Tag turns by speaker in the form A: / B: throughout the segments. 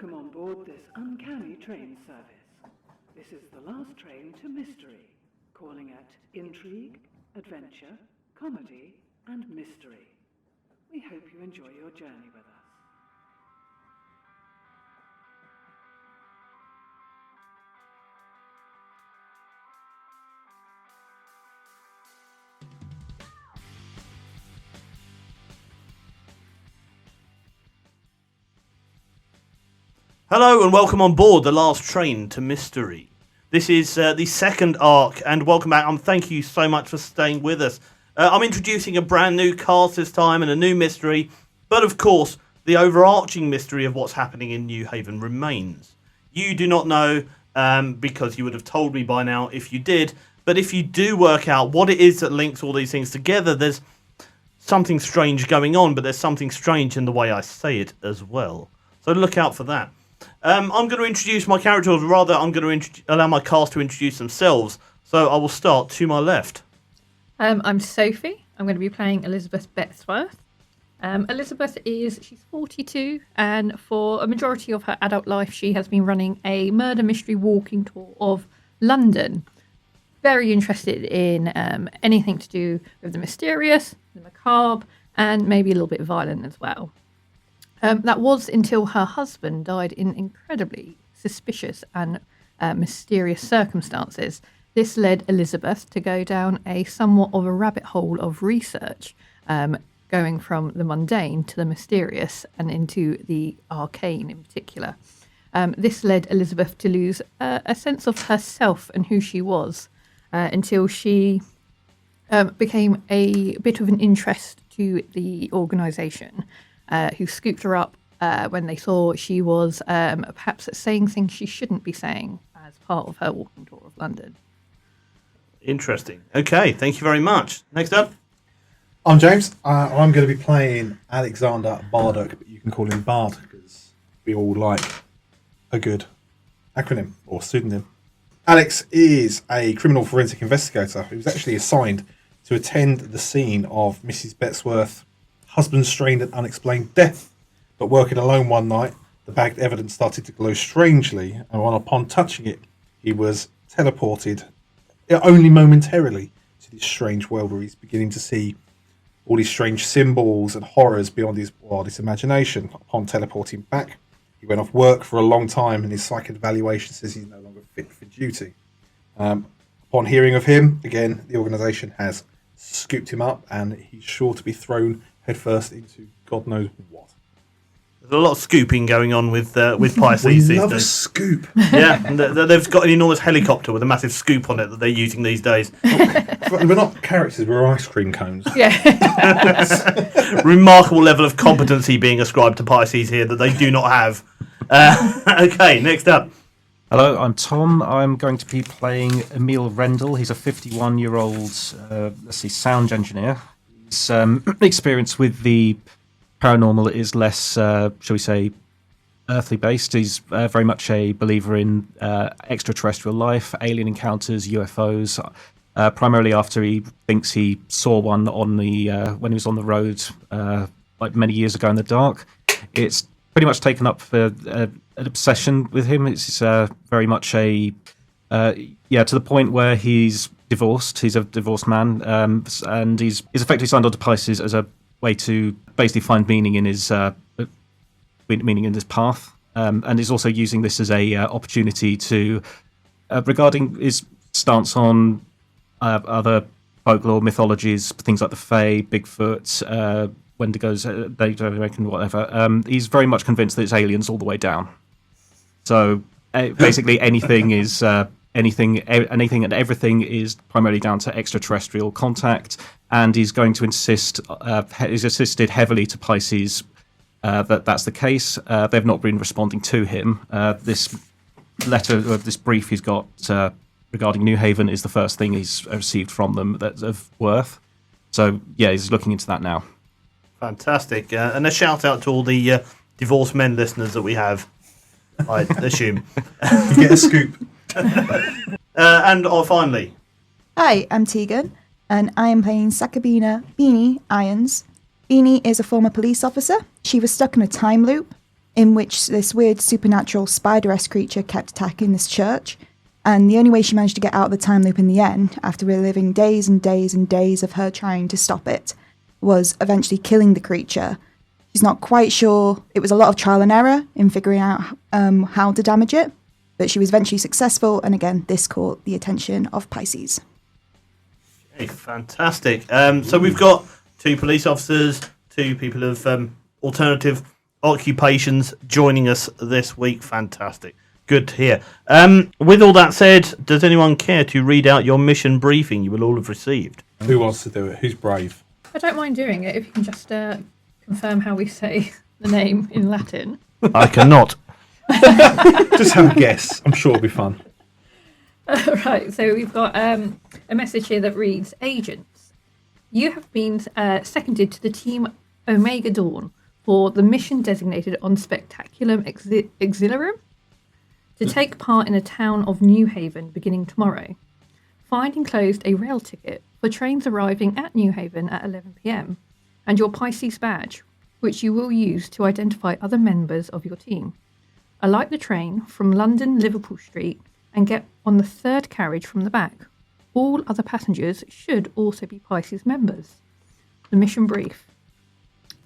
A: Welcome on board this uncanny train service. This is the last train to mystery, calling it intrigue, adventure, comedy, and mystery. We hope you enjoy your journey with us.
B: Hello and welcome on board the last train to mystery. This is the second arc, and welcome back. Thank you so much for staying with us. I'm introducing a brand new cast this time and a new mystery, but of course the overarching mystery of what's happening in Newhaven remains. You do not know because you would have told me by now if you did, but if you do work out what it is that links all these things together, there's something strange going on, but there's something strange in the way I say it as well. So look out for that. I'm going to introduce my character, or rather I'm going to allow my cast to introduce themselves. So I will start to my left.
C: I'm Sophie. I'm going to be playing Elizabeth Bettesworth. Elizabeth she's 42, and for a majority of her adult life she has been running a murder mystery walking tour of London. Very interested in anything to do with the mysterious, the macabre, and maybe a little bit violent as well. That was until her husband died in incredibly suspicious and mysterious circumstances. This led Elizabeth to go down a somewhat of a rabbit hole of research, going from the mundane to the mysterious and into the arcane in particular. This led Elizabeth to lose a sense of herself and who she was until she became a bit of an interest to the organisation. Who scooped her up when they saw she was perhaps saying things she shouldn't be saying as part of her walking tour of London.
B: Interesting. Okay, thank you very much. Next up.
D: I'm James. I'm going to be playing Alexander Bardock, but you can call him Bard because we all like a good acronym or pseudonym. Alex is a criminal forensic investigator who's actually assigned to attend the scene of Mrs. Bettesworth's husband's strained and unexplained death. But working alone one night, the bagged evidence started to glow strangely, and upon touching it, he was teleported, only momentarily, to this strange world where he's beginning to see all these strange symbols and horrors beyond his wildest imagination. Upon teleporting back, he went off work for a long time, and his psychic evaluation says he's no longer fit for duty. Upon hearing of him, again, the organisation has scooped him up, and he's sure to be thrown headfirst into God knows what.
B: There's a lot of scooping going on with Pisces these days.
D: We love a scoop.
B: Yeah, they've got an enormous helicopter with a massive scoop on it that they're using these days.
D: We're not characters, we're ice cream cones.
C: Yeah.
B: Remarkable level of competency being ascribed to Pisces here that they do not have. Okay, next up.
E: Hello, I'm Tom. I'm going to be playing Emil Rendell. He's a 51-year-old sound engineer. His experience with the paranormal is less, shall we say, earthly based. He's very much a believer in extraterrestrial life, alien encounters, UFOs. Primarily after he thinks he saw one on the when he was on the road like many years ago in the dark. It's pretty much taken up an obsession with him. It's very much to the point where he's divorced. He's a divorced man, and he's effectively signed on to Pisces as a way to basically find meaning in his path, and he's also using this as a opportunity to regarding his stance on other folklore mythologies, things like the Fae, Bigfoot, Wendigos, Native American, whatever. He's very much convinced that it's aliens all the way down. So basically, anything is. Anything and everything is primarily down to extraterrestrial contact, and he's going to insist, he's insisted heavily to Pisces that that's the case. They've not been responding to him. This letter, or this brief he's got regarding Newhaven is the first thing he's received from them that's of worth. So, yeah, he's looking into that now.
B: Fantastic. And a shout out to all the divorced men listeners that we have, I assume.
D: You get a scoop.
B: And finally.
F: Hi, I'm Tegan, and I am playing Sakabina Beanie Irons. Beanie is a former police officer. She was stuck in a time loop in which this weird supernatural spider-esque creature kept attacking this church. And the only way she managed to get out of the time loop in the end, after reliving days and days and days of her trying to stop it, was eventually killing the creature. She's not quite sure. It was a lot of trial and error in figuring out how to damage it, but she was eventually successful, and again, this caught the attention of Pisces.
B: Okay, fantastic. So we've got 2 police officers, 2 people of alternative occupations joining us this week. Fantastic. Good to hear. With all that said, does anyone care to read out your mission briefing you will all have received?
D: Who wants to do it? Who's brave?
C: I don't mind doing it if you can just confirm how we say the name in Latin.
B: I cannot.
D: Just have a guess. I'm sure it'll be fun.
C: Right, so we've got a message here that reads, Agents, you have been seconded to the Team Omega Dawn for the mission designated on Spectaculum Auxiliarum to take part in the town of Newhaven beginning tomorrow. Find enclosed a rail ticket for trains arriving at Newhaven at 11 p.m. and your Pisces badge, which you will use to identify other members of your team. Alight the train from London Liverpool Street and get on the 3rd carriage from the back. All other passengers should also be Pisces members. The mission brief.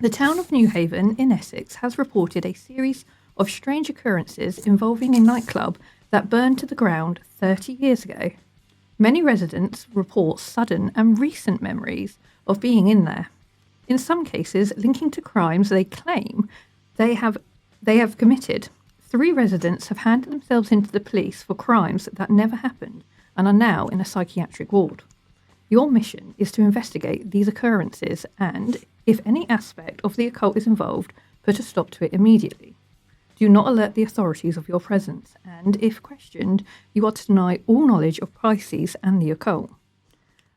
C: The town of Newhaven in Essex has reported a series of strange occurrences involving a nightclub that burned to the ground 30 years ago. Many residents report sudden and recent memories of being in there, in some cases linking to crimes they claim they have committed. 3 residents have handed themselves into the police for crimes that never happened and are now in a psychiatric ward. Your mission is to investigate these occurrences and, if any aspect of the occult is involved, put a stop to it immediately. Do not alert the authorities of your presence, and if questioned, you are to deny all knowledge of Pisces and the occult.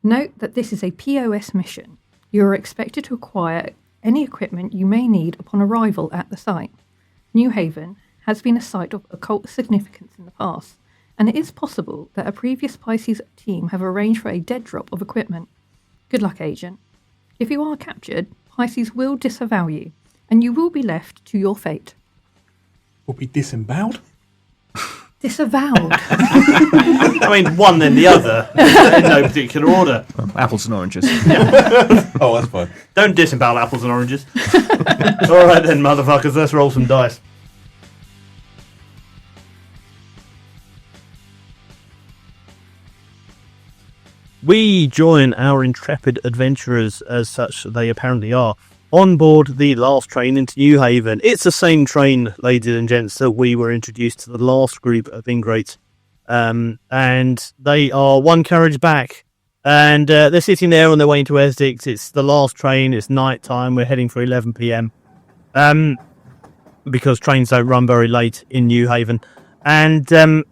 C: Note that this is a POS mission. You are expected to acquire any equipment you may need upon arrival at the site. Newhaven has been a site of occult significance in the past, and it is possible that a previous Pisces team have arranged for a dead drop of equipment. Good luck, Agent. If you are captured, Pisces will disavow you, and you will be left to your fate.
D: Will be disemboweled?
C: Disavowed.
B: I mean, one then the other, in no particular order.
E: Apples and oranges.
D: Oh, that's fine.
B: Don't disembowel apples and oranges. All right then, motherfuckers, let's roll some dice. We join our intrepid adventurers, as such they apparently are, on board the last train into Newhaven. It's the same train, ladies and gents, that we were introduced to the last group of ingrates. And they are one carriage back. And they're sitting there on their way into Essex. It's the last train. It's night time. We're heading for 11 p.m. Because trains don't run very late in Newhaven. And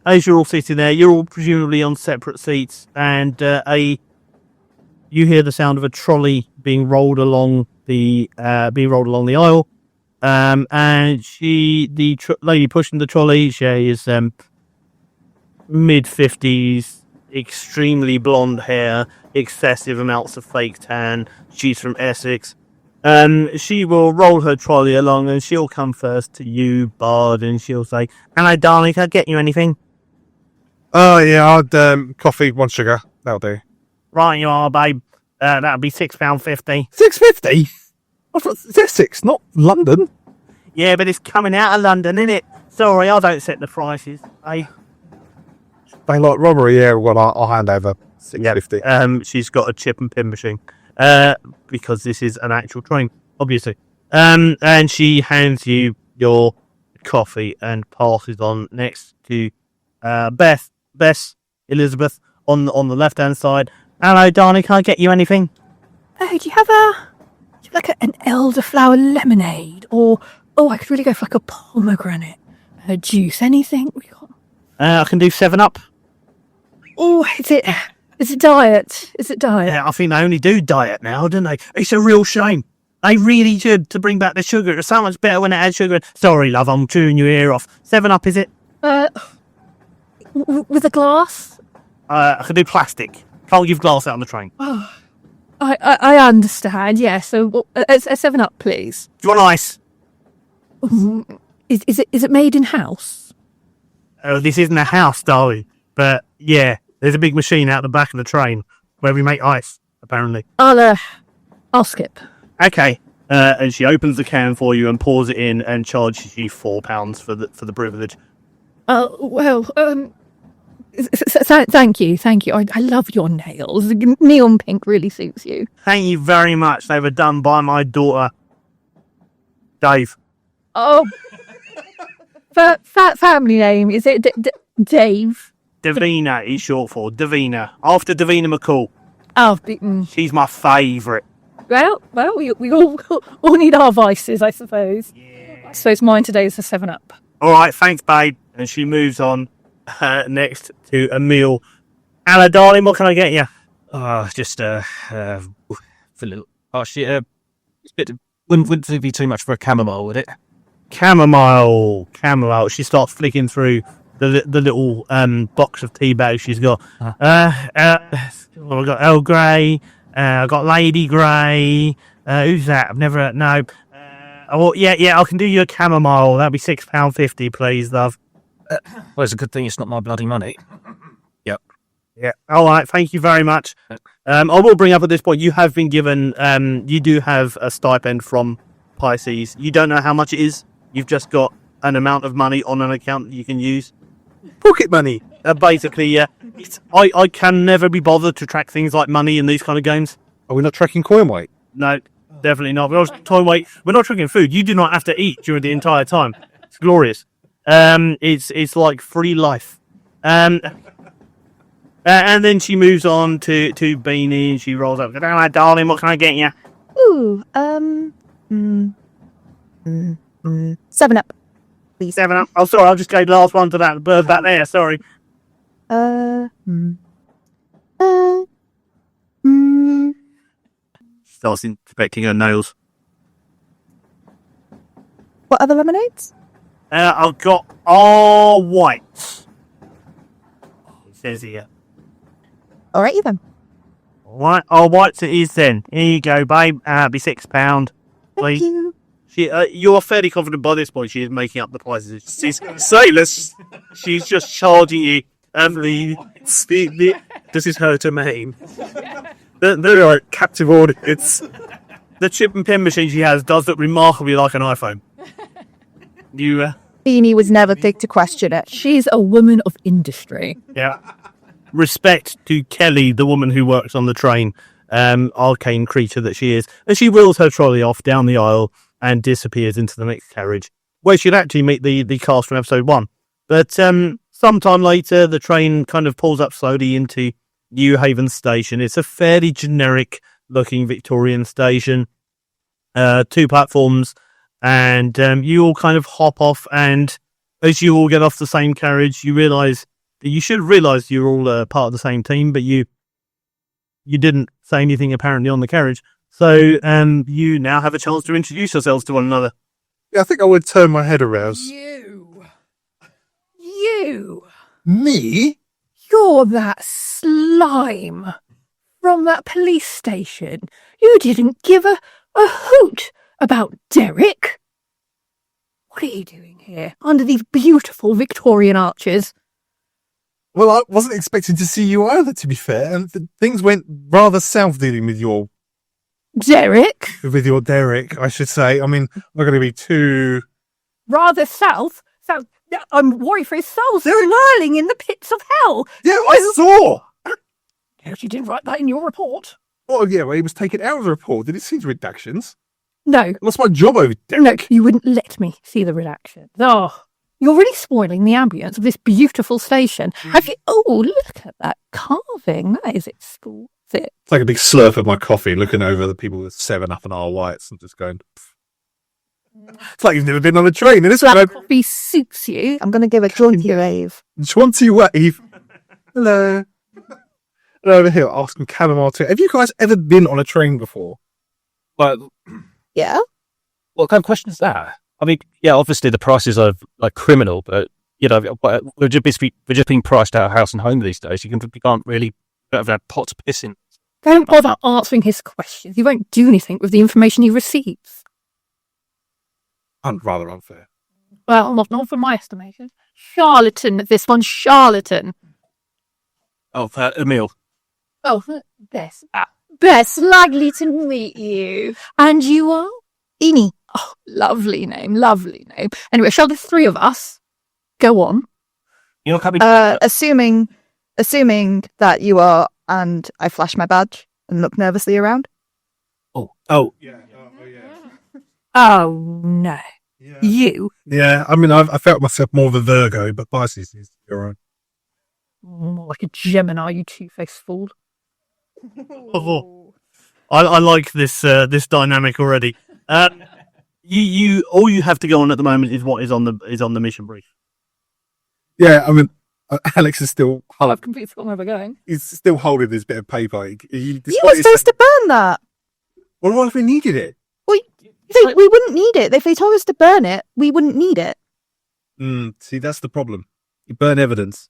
B: as you're all sitting there, you're all presumably on separate seats. And you hear the sound of a trolley being rolled along the aisle, and the lady pushing the trolley, she is mid-50s, extremely blonde hair, excessive amounts of fake tan. She's from Essex. She will roll her trolley along, and she'll come first to you, Bard, and she'll say, "Hello, darling, can I get you anything?"
G: Oh yeah, I'd coffee, 1 sugar. That'll do.
B: Right, you are, babe. That'll be £6.50.
G: £6.50? It's Essex, not London.
B: Yeah, but it's coming out of London, isn't it? Sorry, I don't set the prices. Hey.
G: They like robbery, yeah. Well, I'll hand over £6.50.
B: She's got a chip and pin machine. Because this is an actual train, obviously. And she hands you your coffee and passes on next to Beth, Elizabeth on the left hand side. Hello, darling. Can I get you anything?
C: Oh, do you have an elderflower lemonade, or I could really go for like a pomegranate juice. Anything we got?
B: I can do 7-Up.
C: Oh, is it diet? Is it diet?
B: Yeah, I think they only do diet now, don't they? It's a real shame. They really should, to bring back the sugar. It's so much better when it had sugar. Sorry, love, I'm chewing your ear off. 7-Up, is it?
C: With a glass?
B: I can do plastic. Can't give glass out on the train.
C: Oh, I understand. Yeah. So a 7-Up, please.
B: Do you want ice?
C: Is it made in house?
B: Oh, this isn't a house, darling. But yeah, there's a big machine out the back of the train where we make ice, apparently.
C: I'll skip.
B: Okay. And she opens the can for you and pours it in and charges you £4 for the privilege.
C: Thank you. I love your nails. Neon pink really suits you.
B: Thank you very much. They were done by my daughter, Dave.
C: Oh, family name, is it Dave?
B: Davina is short for Davina, after Davina McCall.
C: Oh,
B: She's my favourite.
C: well, we all need our vices, I suppose. Yeah. I suppose mine today is the 7-Up.
B: All right, thanks, babe. And she moves on next to a meal. Anna, darling, what can I get you?
E: Oh, just for a little. Oh, wouldn't be too much for a chamomile, would it?
B: Chamomile. She starts flicking through the little box of tea bags she's got. I've got Earl Grey. I've got Lady Grey. Who's that? I've never no. Yeah. I can do you a chamomile. That'd be £6.50, please, love.
E: Well, it's a good thing it's not my bloody money. Yep.
B: Yeah. All right. Thank you very much. I will bring up at this point. You have been given. You do have a stipend from Pisces. You don't know how much it is. You've just got an amount of money on an account that you can use.
G: Pocket money.
B: Basically, yeah. I can never be bothered to track things like money in these kind of games.
G: Are we not tracking coin weight?
B: No, definitely not. We're not tracking food. You do not have to eat during the entire time. It's glorious. It's like free life. And then she moves on to Beanie and she rolls up. All right, darling, what can I get you?
F: Ooh, 7-Up, please.
B: 7-Up. Oh, sorry, I just gave the last one to that bird back there. Sorry. Starts inspecting her nails.
F: What other lemonades?
B: I've got all whites. It says here.
F: Alrighty then.
B: All whites it is then. Here you go, babe. It'll be £6, please.
F: Thank you.
B: You are fairly confident by this point she is making up the prices. She's She's just charging you.
G: This is her domain.
B: They're like captive audience. The chip and pin machine she has does look remarkably like an iPhone.
F: Beanie was never thick to question it.
C: She's a woman of industry.
B: Yeah. Respect to Kelly, the woman who works on the train, arcane creature that she is. And she wheels her trolley off down the aisle and disappears into the next carriage, where she'd actually meet the cast from episode 1. But sometime later, the train kind of pulls up slowly into Newhaven station. It's a fairly generic-looking Victorian station. 2 platforms, and you all kind of hop off, and as you all get off the same carriage, you realise that you should have realised you're all part of the same team, but you didn't say anything apparently on the carriage. So you now have a chance to introduce yourselves to one another.
G: Yeah, I think I would turn my head around.
C: You.
G: Me?
C: You're that slime from that police station. You didn't give a hoot about Derek. What are you doing here under these beautiful Victorian arches?
G: Well, I wasn't expecting to see you either, to be fair, and things went rather south dealing with your
C: Derek?
G: With your Derek, I should say. I mean, I'm not going to be too...
C: Rather south? I'm worried for his soul. They're lurling in the pits of hell.
G: Yeah, I saw!
C: Yes, you didn't write that in your report.
G: Oh, yeah, well, he was taken out of the report. Did it see the redactions?
C: No.
G: I lost my job over Derek.
C: No, you wouldn't let me see the redactions. Oh, you're really spoiling the ambience of this beautiful station. Have you... Oh, look at that carving. That is exquisite.
G: It's like a big slurp of my coffee, looking over the people with 7-Up and R whites and just going... It's like you've never been on a train. And it's
C: Black coffee suits you.
F: I'm going to give a jaunty wave.
G: Jaunty wave. Hello. And over here, asking chamomile tea. Have you guys ever been on a train before?
E: Like,
F: Yeah?
E: what kind of question is that? I mean, yeah, obviously the prices are like criminal, but you know, we're just being priced out of house and home these days. You can't really have that pot to piss in.
C: Don't bother answering his questions. You won't do anything with the information he receives.
G: rather unfair.
C: Well, not from my estimation. Charlatan, this one, charlatan.
E: Oh, Emil.
C: Oh, Bess. Bess, lovely to meet you. And you are?
F: Eni.
C: Oh, lovely name, lovely name. Anyway, shall the three of us go on?
E: You're coming.
F: Assuming that you are, and I flash my badge and look nervously around.
G: Oh,
D: Yeah.
C: Oh, no.
D: Yeah.
C: You?
G: yeah. I mean, I felt myself more of a Virgo, but Pisces is your own.
C: More like a Gemini, you two-faced fool.
B: Oh, I like this dynamic already. You all you have to go on at the moment is what is on the mission brief.
G: Yeah, I mean, Alex is still
C: I've completely forgotten where we're going.
G: he's still holding this bit of paper.
F: You were supposed to burn that.
G: Well, what if we needed it?
F: We wouldn't need it. If they told us to burn it, we wouldn't need it.
G: See, that's the problem. You burn evidence.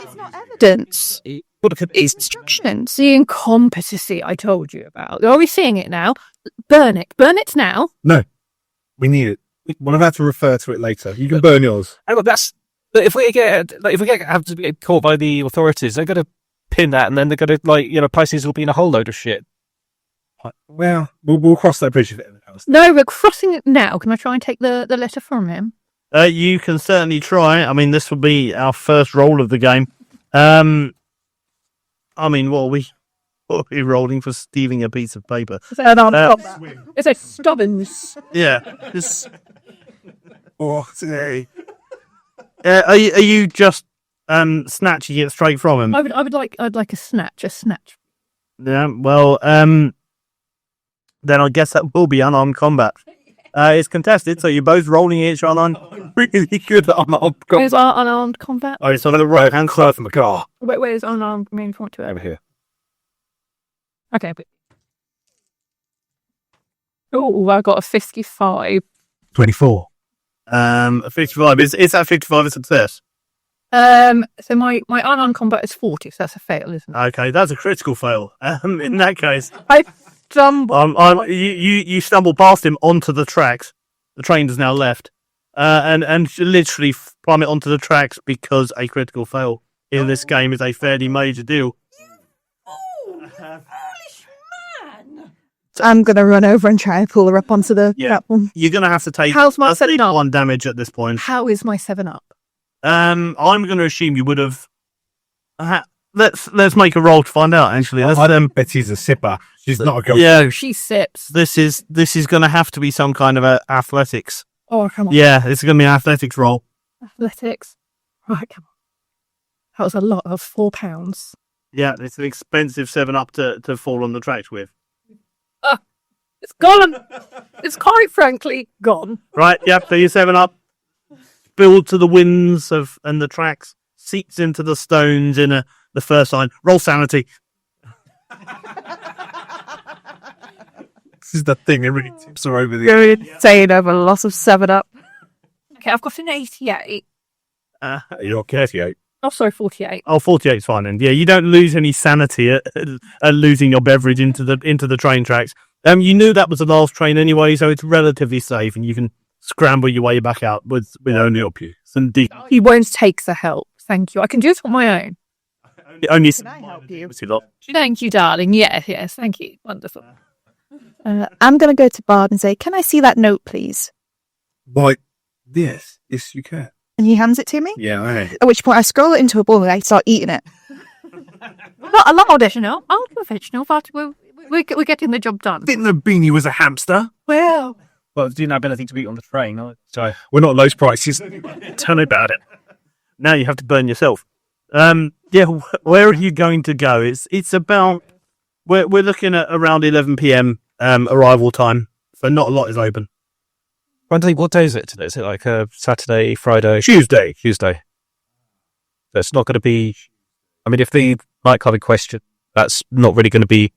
F: It's not evidence. It's instructions.
C: The incompetency I told you about. Are we seeing it now? Burn it. Burn it now.
G: No, we need it. We'll have to refer to it later. You can burn yours.
E: Hang on, but if we have to get caught by the authorities, they're going to pin that, and then they're going to Pisces will be in a whole load of shit.
G: Well, we'll cross that bridge if it ever comes.
C: No, we're crossing it now. Can I try and take the letter from him?
B: You can certainly try. I mean, this will be our first roll of the game. I mean, what are we rolling for stealing a piece of paper?
C: It's a stubbornness.
B: Yeah. It's,
G: Oh, today.
B: are you just snatching it straight from him?
C: I'd like a snatch.
B: Yeah. Well, then I guess that will be unarmed combat. It's contested, so you're both rolling each other on.
G: Really good at unarmed combat.
C: Where's our unarmed combat?
G: Oh, it's on the right hand side from the car.
C: Where's unarmed? Maybe point to it.
G: Over here.
C: Okay. Oh, I got a 55.
G: 24.
B: 55. Is that 55 a success?
C: So my unarmed combat is 40, so that's a fail, isn't it?
B: Okay, that's a critical fail. In that case,
C: I stumbled.
B: you stumble past him onto the tracks. The train has now left, and literally plummet onto the tracks because a critical fail in this game is a fairly major deal.
F: I'm going to run over and try and pull her up onto the platform.
B: You're going to have to take
C: How's my 7-up?
B: 1 damage at this point.
C: How is my 7-up?
B: I'm going to assume you would have. Let's make a roll to find out. Actually,
G: Betty's a sipper. She's not a girl.
B: Yeah,
C: She sips.
B: this is going to have to be some kind of athletics.
C: Oh, come on.
B: Yeah, it's going to be an athletics roll.
C: Athletics. Right, come on. That was a lot of £4.
B: Yeah, it's an expensive 7-up to fall on the tracks with.
C: It's gone. It's quite frankly gone.
B: Right, yep, so your 7-up spilled to the winds and the tracks, seeps into the stones in the first line. Roll sanity.
G: This is the thing. It really tips her over the.
F: You're insane over a loss of 7-up.
C: Okay, I've got an 88.
G: You're 38.
C: Oh, sorry, 48.
B: Oh, 48 is fine then. Yeah, you don't lose any sanity at losing your beverage into the train tracks. You knew that was the last train anyway, so it's relatively safe, and you can scramble your way back out with only
G: help you.
B: some deep.
C: He won't take the help. Thank you. I can do it on my own.
B: Only.
F: Can I help you?
C: Thank you, darling. Yes, thank you. Wonderful.
F: I'm going to go to Bard and say, can I see that note, please?
G: Like this? Yes, you can.
F: And he hands it to me.
G: Yeah, right.
F: At which point I scroll it into a ball and I start eating it.
C: Not a lot auditional. Unprofessional, but we're getting the job done.
G: Didn't know Beanie was a hamster?
C: Well,
E: Didn't have anything to eat on the train. So
G: We're not those prices.
B: Tell me about it. Now you have to burn yourself. Yeah, where are you going to go? It's about we're looking at around 11 p.m. Arrival time, so not a lot is open.
E: Randy, what day is it today? Is it like Saturday, Friday,
B: Tuesday.
E: So it's not going to be. I mean, if the nightclub in question, that's not really going to be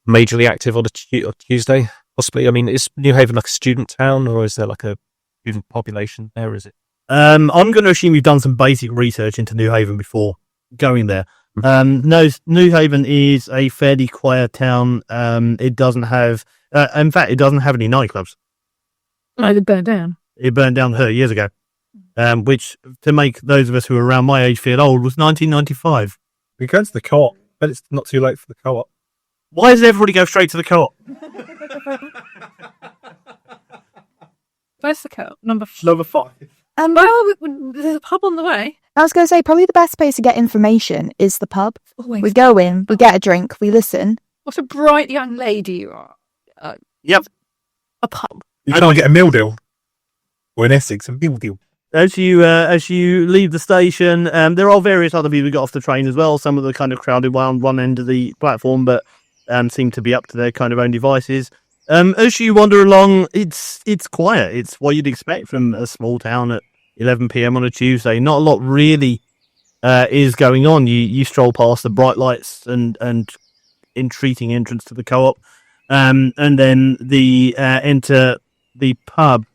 E: majorly active on a Tuesday, possibly. I mean, is Newhaven like a student town, or is there like a student population there? Is it?
B: I'm going to assume you've done some basic research into Newhaven before going there. No, Newhaven is a fairly quiet town. It doesn't have, in fact, it doesn't have any nightclubs.
C: I did burn down.
B: It burned down 30 years ago. Which, to make those of us who are around my age feel old, was 1995.
G: We go to the co-op, but it's not too late for the co-op.
B: Why does everybody go straight to the co-op?
C: Where's the co-op? Number
B: 5.
C: there's a pub on the way.
F: I was going to say, probably the best place to get information is the pub.
C: Always.
F: We go in, we get a drink, we listen.
C: What a bright young lady you are.
B: Yep.
C: A pub.
G: You can't get a meal deal. Or in Essex, a meal deal.
B: As you leave the station, there are various other people who got off the train as well. Some of the kind of crowded on one end of the platform, but seem to be up to their kind of own devices. As you wander along, it's quiet. It's what you'd expect from a small town at 11 p.m. on a Tuesday. Not a lot really is going on. You stroll past the bright lights and entreating entrance to the co-op, and then enter the pub.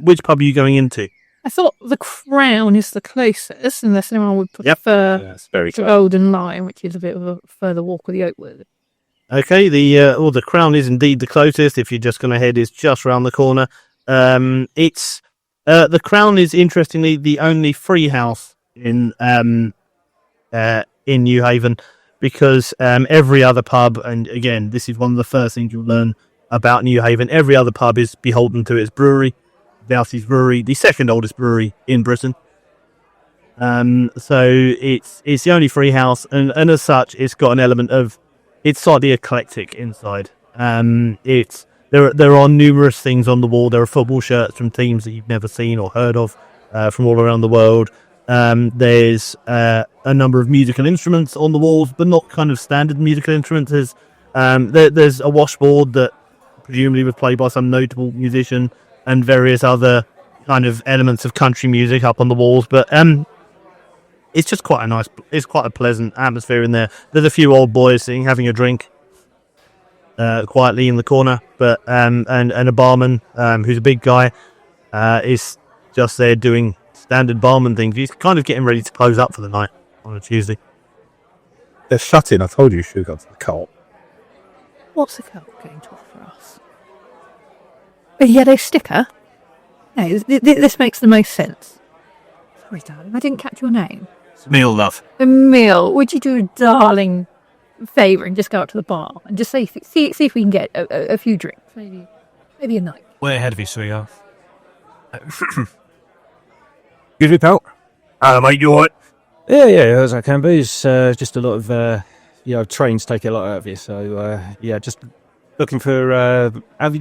B: Which pub are you going into?
C: I thought the Crown is the closest, unless anyone would prefer
G: It's very
C: the
G: close.
C: Golden Lion, which is a bit of a further walk with the Oakwood.
B: Okay, the Crown is indeed the closest. If you're just going to head, it's just round the corner. It's the Crown is interestingly the only free house in Newhaven, because every other pub, and again, this is one of the first things you'll learn about Newhaven. Every other pub is beholden to its brewery. Doustie's Brewery, the second oldest brewery in Britain. So it's the only free house, and as such, it's got an element of, it's slightly eclectic inside. There are numerous things on the wall. There are football shirts from teams that you've never seen or heard of from all around the world. There's a number of musical instruments on the walls, but not kind of standard musical instruments. There's a washboard that presumably was played by some notable musician, and various other kind of elements of country music up on the walls. But it's just quite a pleasant atmosphere in there. There's a few old boys sitting, having a drink quietly in the corner, but and a barman who's a big guy is just there doing standard barman things. He's kind of getting ready to close up for the night on a Tuesday.
G: They're shut in. I told you should have gone to the co-op.
C: What's the co-op going to offer us? A yellow sticker? No, this makes the most sense. Sorry, darling, I didn't catch your name.
B: It's meal, love.
C: Emil, would you do a darling favour and just go out to the bar and just see if we can get a few drinks, maybe a night.
E: Way ahead of you, sweetheart.
G: Excuse me, pal.
B: Mate, you alright?
E: Yeah, as I can be. It's just a lot of, trains take a lot out of you. So, just looking for, how are you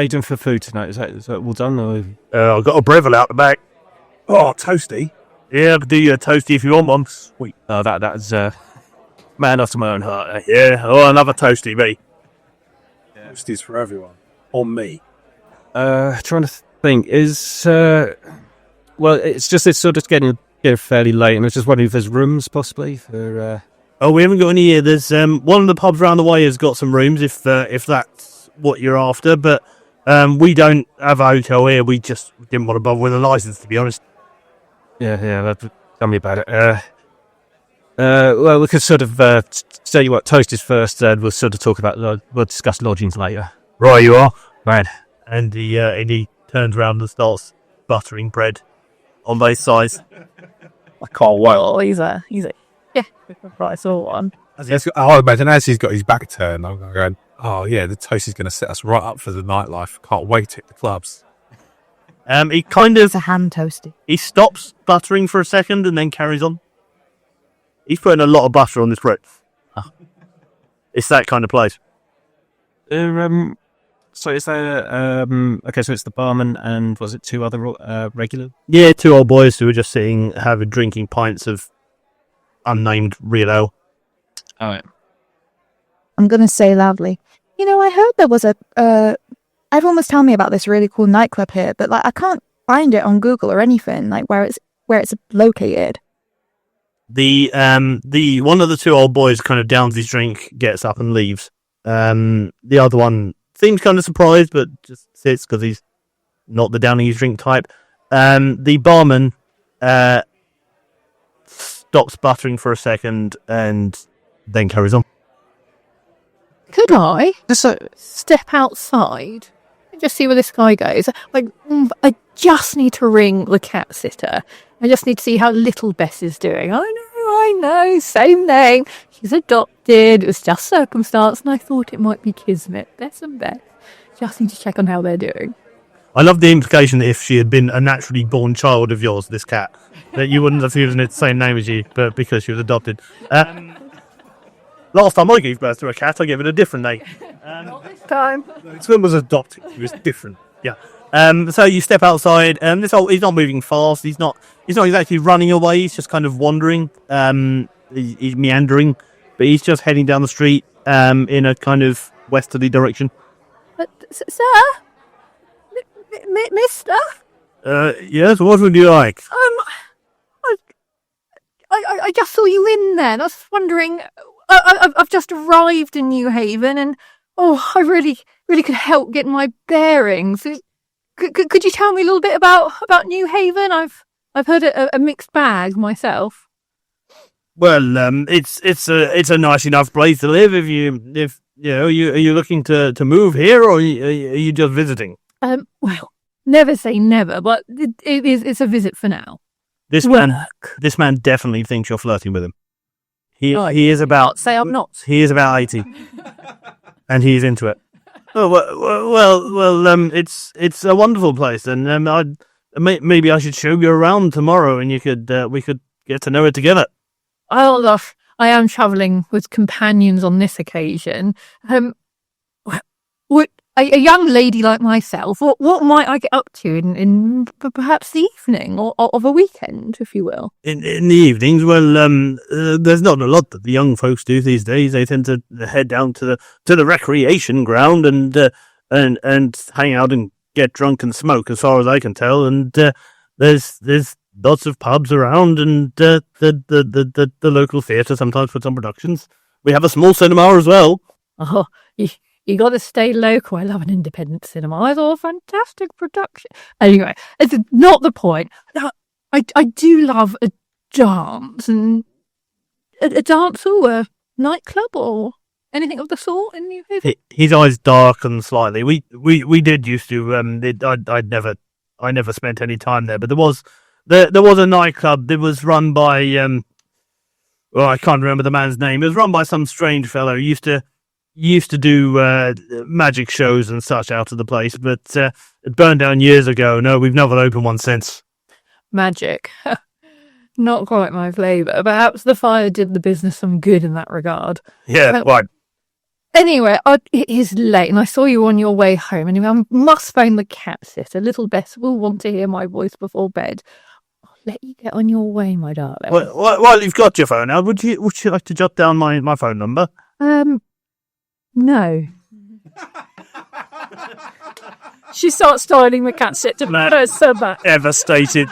E: doing for food tonight? Is that all done? Or?
B: I've got a Breville out the back.
G: Oh, Toastie.
B: Yeah, I could do you a toasty if you want one.
E: Sweet. Oh, that's man after my own heart. Eh?
B: Yeah, oh, another toasty, mate.
G: Toasties for everyone. On me.
E: Trying to think. It's sort of getting fairly late, and I was just wondering if there's rooms possibly for.
B: Oh, we haven't got any here. There's one of the pubs around the way has got some rooms if that's what you're after, but we don't have a hotel here. We just didn't want to bother with a license, to be honest.
E: Yeah. Tell me about it. Well, we could sort of tell you what Toasties first, and we'll sort of talk about we'll discuss lodgings later.
B: Right, you are.
E: Right.
B: And he turns around and starts buttering bread on both sides.
G: I can't wait.
C: Oh, he's a yeah. Right, I saw one.
G: I imagine as he's got his back turned, I'm going, oh yeah, the Toastie's going to set us right up for the nightlife. Can't wait to hit the clubs.
B: He kind of
F: It's a ham toasty.
B: he stops buttering for a second and then carries on. He's putting a lot of butter on this bread. It's that kind of place.
E: So is there okay? So it's the barman and was it two other regular?
B: Yeah, two old boys who were just sitting, drinking pints of unnamed real ale.
E: All right.
F: I'm going to say loudly. I heard there was everyone was telling me about this really cool nightclub here, but I can't find it on Google or anything, where it's located.
B: The one of the two old boys kind of downs his drink, gets up and leaves. The other one seems kind of surprised, but just sits because he's not the downing his drink type. The barman stops buttering for a second and then carries on.
C: Could I just step outside? just see where this guy goes. Like, I just need to ring the cat sitter. I just need to see how little Bess is doing. I know, same name. She's adopted. It was just circumstance, and I thought it might be kismet. Bess and Beth. Just need to check on how they're doing.
B: I love the implication that if she had been a naturally born child of yours, this cat, that you wouldn't have used the same name as you, but because she was adopted. Last time I gave birth to a cat, I gave it a different name.
C: Not this time.
G: This one was adopted. It was different.
B: Yeah. So you step outside. He's not moving fast. He's not exactly running away. He's just kind of wandering. He's meandering, but he's just heading down the street in a kind of westerly direction.
C: Sir? Mister?
G: Yes, what would you like?
C: I just saw you in there, and I was wondering. I've just arrived in Newhaven, and I really could help get my bearings. Could you tell me a little bit about Newhaven? I've heard a mixed bag myself.
B: Well, it's a nice enough place to live. If are you looking to move here, or are you just visiting?
C: Well, never say never, but it's a visit for now.
B: This man definitely thinks you're flirting with him. He is about.
C: Say I'm not.
B: He is about 80, and he's into it. Oh well. It's a wonderful place, and maybe I should show you around tomorrow, and we could get to know it together.
C: I am travelling with companions on this occasion. A young lady like myself, what might I get up to in perhaps the evening or of a weekend, if you will?
B: In the evenings, there's not a lot that the young folks do these days. They tend to head down to the recreation ground and hang out and get drunk and smoke, as far as I can tell. And there's lots of pubs around, and the local theatre sometimes puts on productions. We have a small cinema as well.
C: Oh, you got to stay local. I love an independent cinema. It's all a fantastic production. Anyway, it's not the point. I do love a dance, and a dance or a nightclub or anything of the sort in New Haven.
B: His eyes darken slightly. We did used to. I never spent any time there, but there was a nightclub that was run by I can't remember the man's name. It was run by some strange fellow. He used to do magic shows and such out of the place, but it burned down years ago. No, we've never opened one since.
C: Magic. Not quite my flavour. Perhaps the fire did the business some good in that regard.
B: Yeah, right.
C: Anyway, it is late, and I saw you on your way home. Anyway, I must phone the cat sitter. Little Bess will want to hear my voice before bed. I'll let you get on your way, my darling.
B: Well, you've got your phone now. Would you like to jot down my phone number?
C: No. She starts styling the cat sitter.
B: Devastated.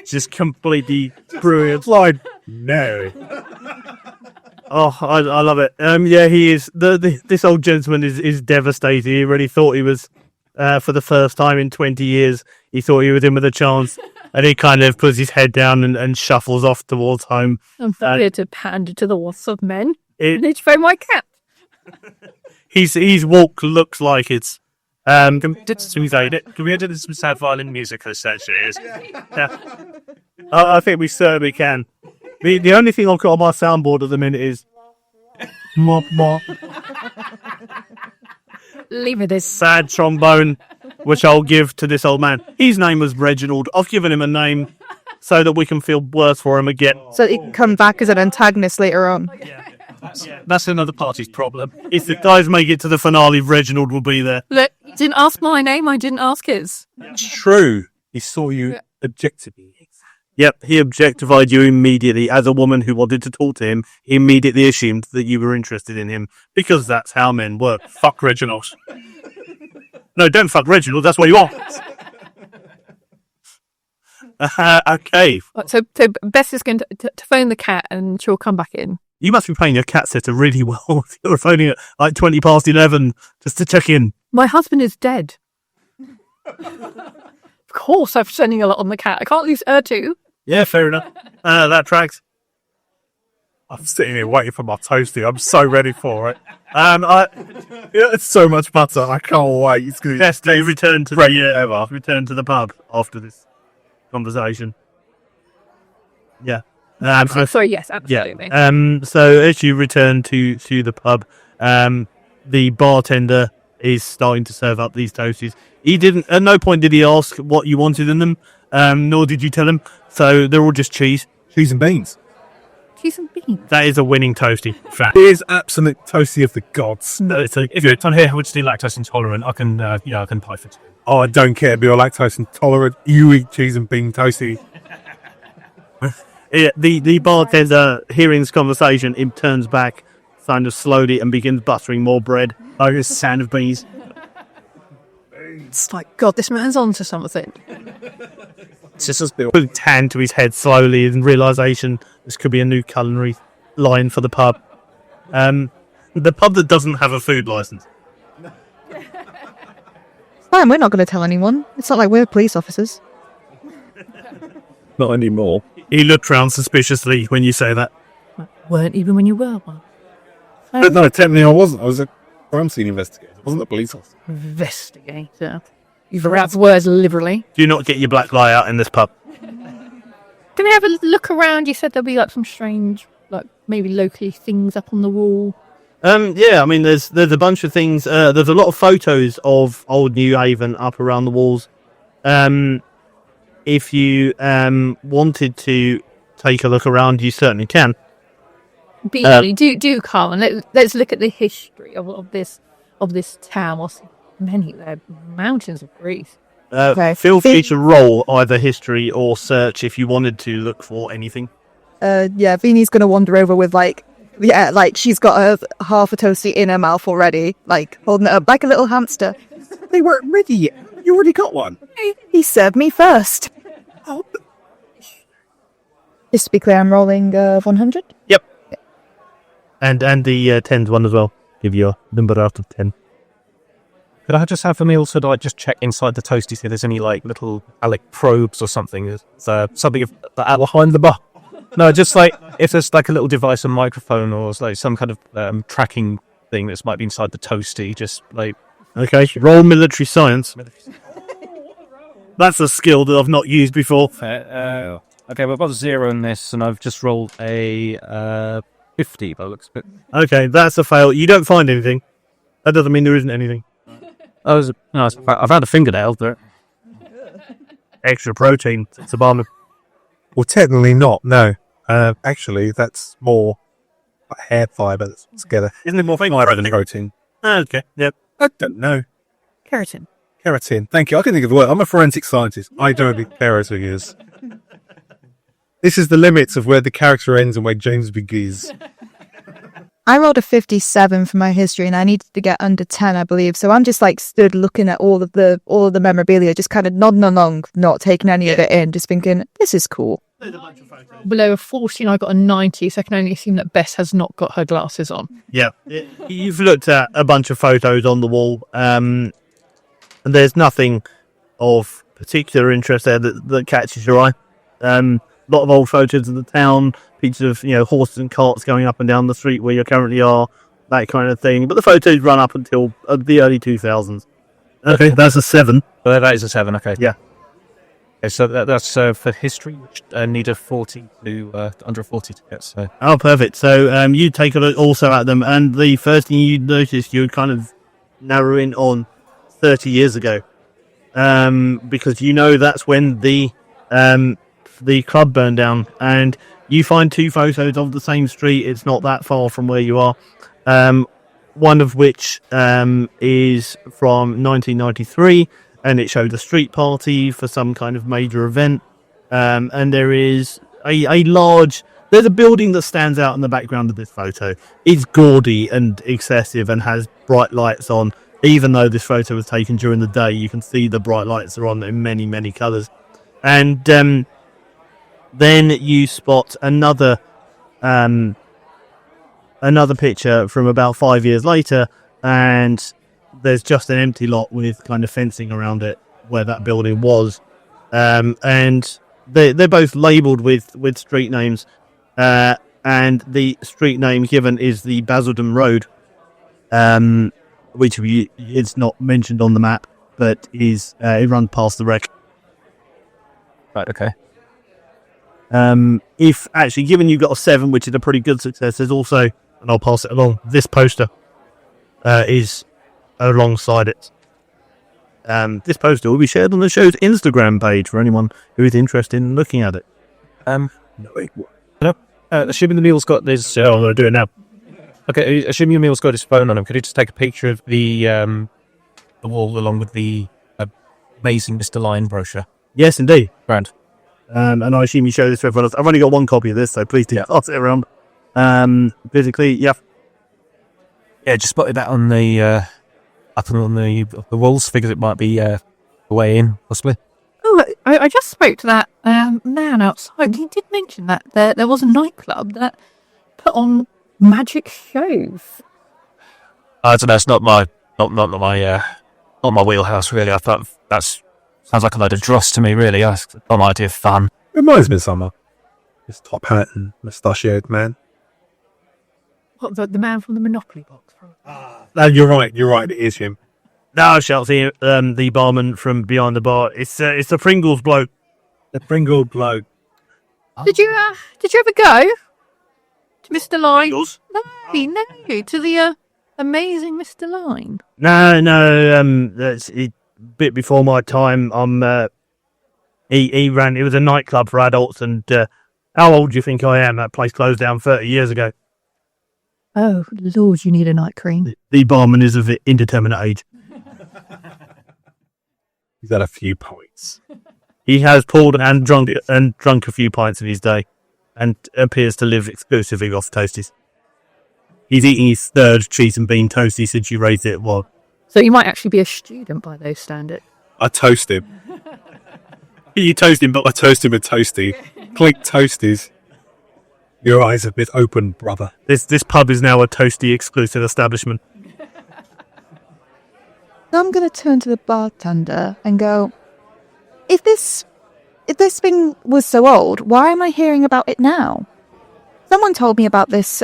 B: Just completely brilliant.
G: Like, no.
B: Oh, I love it. Yeah, he is. This old gentleman is devastated. He really thought he was, for the first time in 20 years, he thought he was in with a chance. And he kind of puts his head down and shuffles off towards home.
C: I'm here to pander to the wants of men. I need to phone my cat.
B: His walk looks like it's.
G: Can we edit some sad violin music essentially?
B: Yeah. I think we certainly can. The only thing I've got on my soundboard at the minute is.
C: Leave it this
B: sad trombone, which I'll give to this old man. His name was Reginald. I've given him a name so that we can feel worse for him again.
H: So that he can come back as an antagonist later on.
G: That's another party's problem.
B: If the guys make it to the finale, Reginald will be there.
C: Look, you didn't ask my name, I didn't ask his.
G: It's true. He saw you objectively.
B: Yep, he objectified you immediately. As a woman who wanted to talk to him, he immediately assumed that you were interested in him, because that's how men work.
G: Fuck Reginald.
B: No, don't fuck Reginald, that's what you want. Okay.
C: So Bess is going to phone the cat, and she'll come back in.
B: You must be playing your cat sitter really well. You're phoning at like 20 past 11 just to check in.
C: My husband is dead. Of course I'm spending a lot on the cat. I can't lose her too.
B: Yeah, fair enough. That tracks.
G: I'm sitting here waiting for my toastie. I'm so ready for it. And it's so much butter. I can't wait. It's going to be
B: Yes, do you return to the pub after this conversation? Yeah.
C: Sorry, yes, absolutely.
B: Yeah. So as you return to the pub, the bartender is starting to serve up these toasties. He didn't. At no point did he ask what you wanted in them, nor did you tell him. So they're all just cheese.
G: cheese and beans.
C: Cheese and beans.
B: That is a winning toasty. Fact.
G: It is absolute toastie of the gods.
I: No, so if you're on here who would still lactose intolerant, I can I can pie for two.
G: Oh, I don't care if you're lactose intolerant. You eat cheese and bean toastie.
B: Yeah, the bartender, hearing this conversation, it turns back, kind of slowly, and begins buttering more bread. Oh, the sound of bees.
H: It's like, God, this man's onto something.
G: It's just as Bill.
B: Put his hand to his head slowly in realization this could be a new culinary line for the pub. The pub that doesn't have a food license.
H: Fine, we're not going to tell anyone. It's not like we're police officers.
G: Not anymore.
B: He looked round suspiciously when you say that.
H: Weren't even when you were one.
G: But no, technically I wasn't. I was a crime scene investigator. I wasn't a police officer.
H: Investigator. You've wrapped words liberally.
B: Do not get your black lie out in this pub.
C: Can we have a look around? You said there'll be like some strange, like maybe locally things up on the wall.
B: Yeah, I mean, there's a bunch of things. There's a lot of photos of old Newhaven up around the walls. If you wanted to take a look around, you certainly can.
C: Do come and let's look at the history of this town. What's many mountains of Greece.
H: Okay.
B: Feel free to roll either history or search if you wanted to look for anything.
H: Yeah, Vini's going to wander over with like she's got half a toastie in her mouth already, like holding it up like a little hamster.
G: They weren't ready yet. You already got one.
H: He served me first. Oh. Just to be clear, I'm rolling 100.
B: Yep. And the 10's one as well. Give you a number out of 10.
E: Could I just have Emil sort of like just check inside the toasty, see if there's any like little Alec probes or something? Something
G: Behind the bar.
E: No, just like if there's like a little device, a microphone, or like some kind of tracking thing that might be inside the toasty. Just like
B: Okay, roll military science. That's a skill that I've not used before.
E: okay, well, I've got 0 in this, and I've just rolled a 50. By the looks of it.
B: Okay, that's a fail. You don't find anything. That doesn't mean there isn't anything.
E: I've had a fingernail, but
B: Extra protein. It's a bomb.
G: Well, technically not. No. Actually, that's more like hair fibre that's put together.
B: Isn't it more
G: Fibre than protein.
B: Okay, yep.
G: I don't know.
H: Keratin.
G: Keratin. Thank you. I can think of the word. I'm a forensic scientist. I don't know what keratin is. This is the limits of where the character ends and where James begins.
F: I rolled a 57 for my history and I needed to get under 10, I believe. So I'm just like stood looking at all of the memorabilia, just kind of nodding along, not taking any of it in, just thinking, this is cool.
C: Below a 14, I got a 90, so I can only assume that Bess has not got her glasses on.
B: Yeah. You've looked at a bunch of photos on the wall, and there's nothing of particular interest there that catches your eye. A lot of old photos of the town, pictures of horses and carts going up and down the street where you currently are, that kind of thing. But the photos run up until the early 2000s. Okay, that's a 7.
E: that is a 7. Okay.
B: Yeah.
E: Okay, so that's for history, which need a 40 to under a 40 to get. So.
B: Oh, perfect. So you take a look also at them, and the first thing you notice, you kind of narrow in on 30 years ago, because that's when the club burned down, and you find 2 photos of the same street. It's not that far from where you are. One of which is from 1993. And it showed a street party for some kind of major event. And there is there's a building that stands out in the background of this photo. It's gaudy and excessive and has bright lights on. Even though this photo was taken during the day, you can see the bright lights are on in many, many colours. And then you spot another picture from about 5 years later, and there's just an empty lot with kind of fencing around it where that building was. And they're both labelled with street names. and the street name given is the Basildon Road, which it's not mentioned on the map, but is it runs past the wreck.
E: Right, okay.
B: If actually, given you've got a 7, which is a pretty good success, there's also, and I'll pass it along, this poster is alongside it. This poster will be shared on the show's Instagram page for anyone who is interested in looking at it.
E: Assuming the meal's got this...
B: I'm going to do it now.
E: Okay, assuming your meal's got his phone on him, could you just take a picture of the wall along with the amazing Mr. Lion brochure?
B: Yes, indeed.
E: Grand.
B: And I assume you show this to everyone else. I've only got one copy of this, so please do pass it around. Physically, yeah.
E: Yeah, just spotted that on the up on the walls. Figures it might be the way in, possibly.
C: Oh, I just spoke to that man outside. He did mention that there was a nightclub that put on magic shows.
E: I don't know. It's not my wheelhouse, really. I thought that's sounds like a load of dross to me, really. It's not an idea of fun.
G: Reminds me of summer. This top hat and mustachioed man.
C: What, the man from the Monopoly box?
G: No, you're right. It is him.
B: No, shall see the barman from behind the bar. It's the Pringles bloke.
G: The Pringle bloke.
C: Did you ever go to Mr. Line?
B: Pringles?
C: No, to the amazing Mr. Line.
B: No. That's a bit before my time. He ran. It was a nightclub for adults, and how old do you think I am? That place closed down 30 years ago.
C: Oh Lord, you need a night cream.
B: The barman is of indeterminate age.
G: He's had a few points.
B: He has pulled and drunk a few pints in his day, and appears to live exclusively off toasties. He's eating his 3rd cheese and bean toastie since you raised it. Well,
C: So you might actually be a student by those standards.
G: I toast him. You toast him, but I toast him with toasty. Clink toasties. Your eyes have been open, brother.
B: this pub is now a toasty exclusive establishment.
F: So I'm going to turn to the bartender and go, if this thing was so old, why am I hearing about it now? Someone told me about this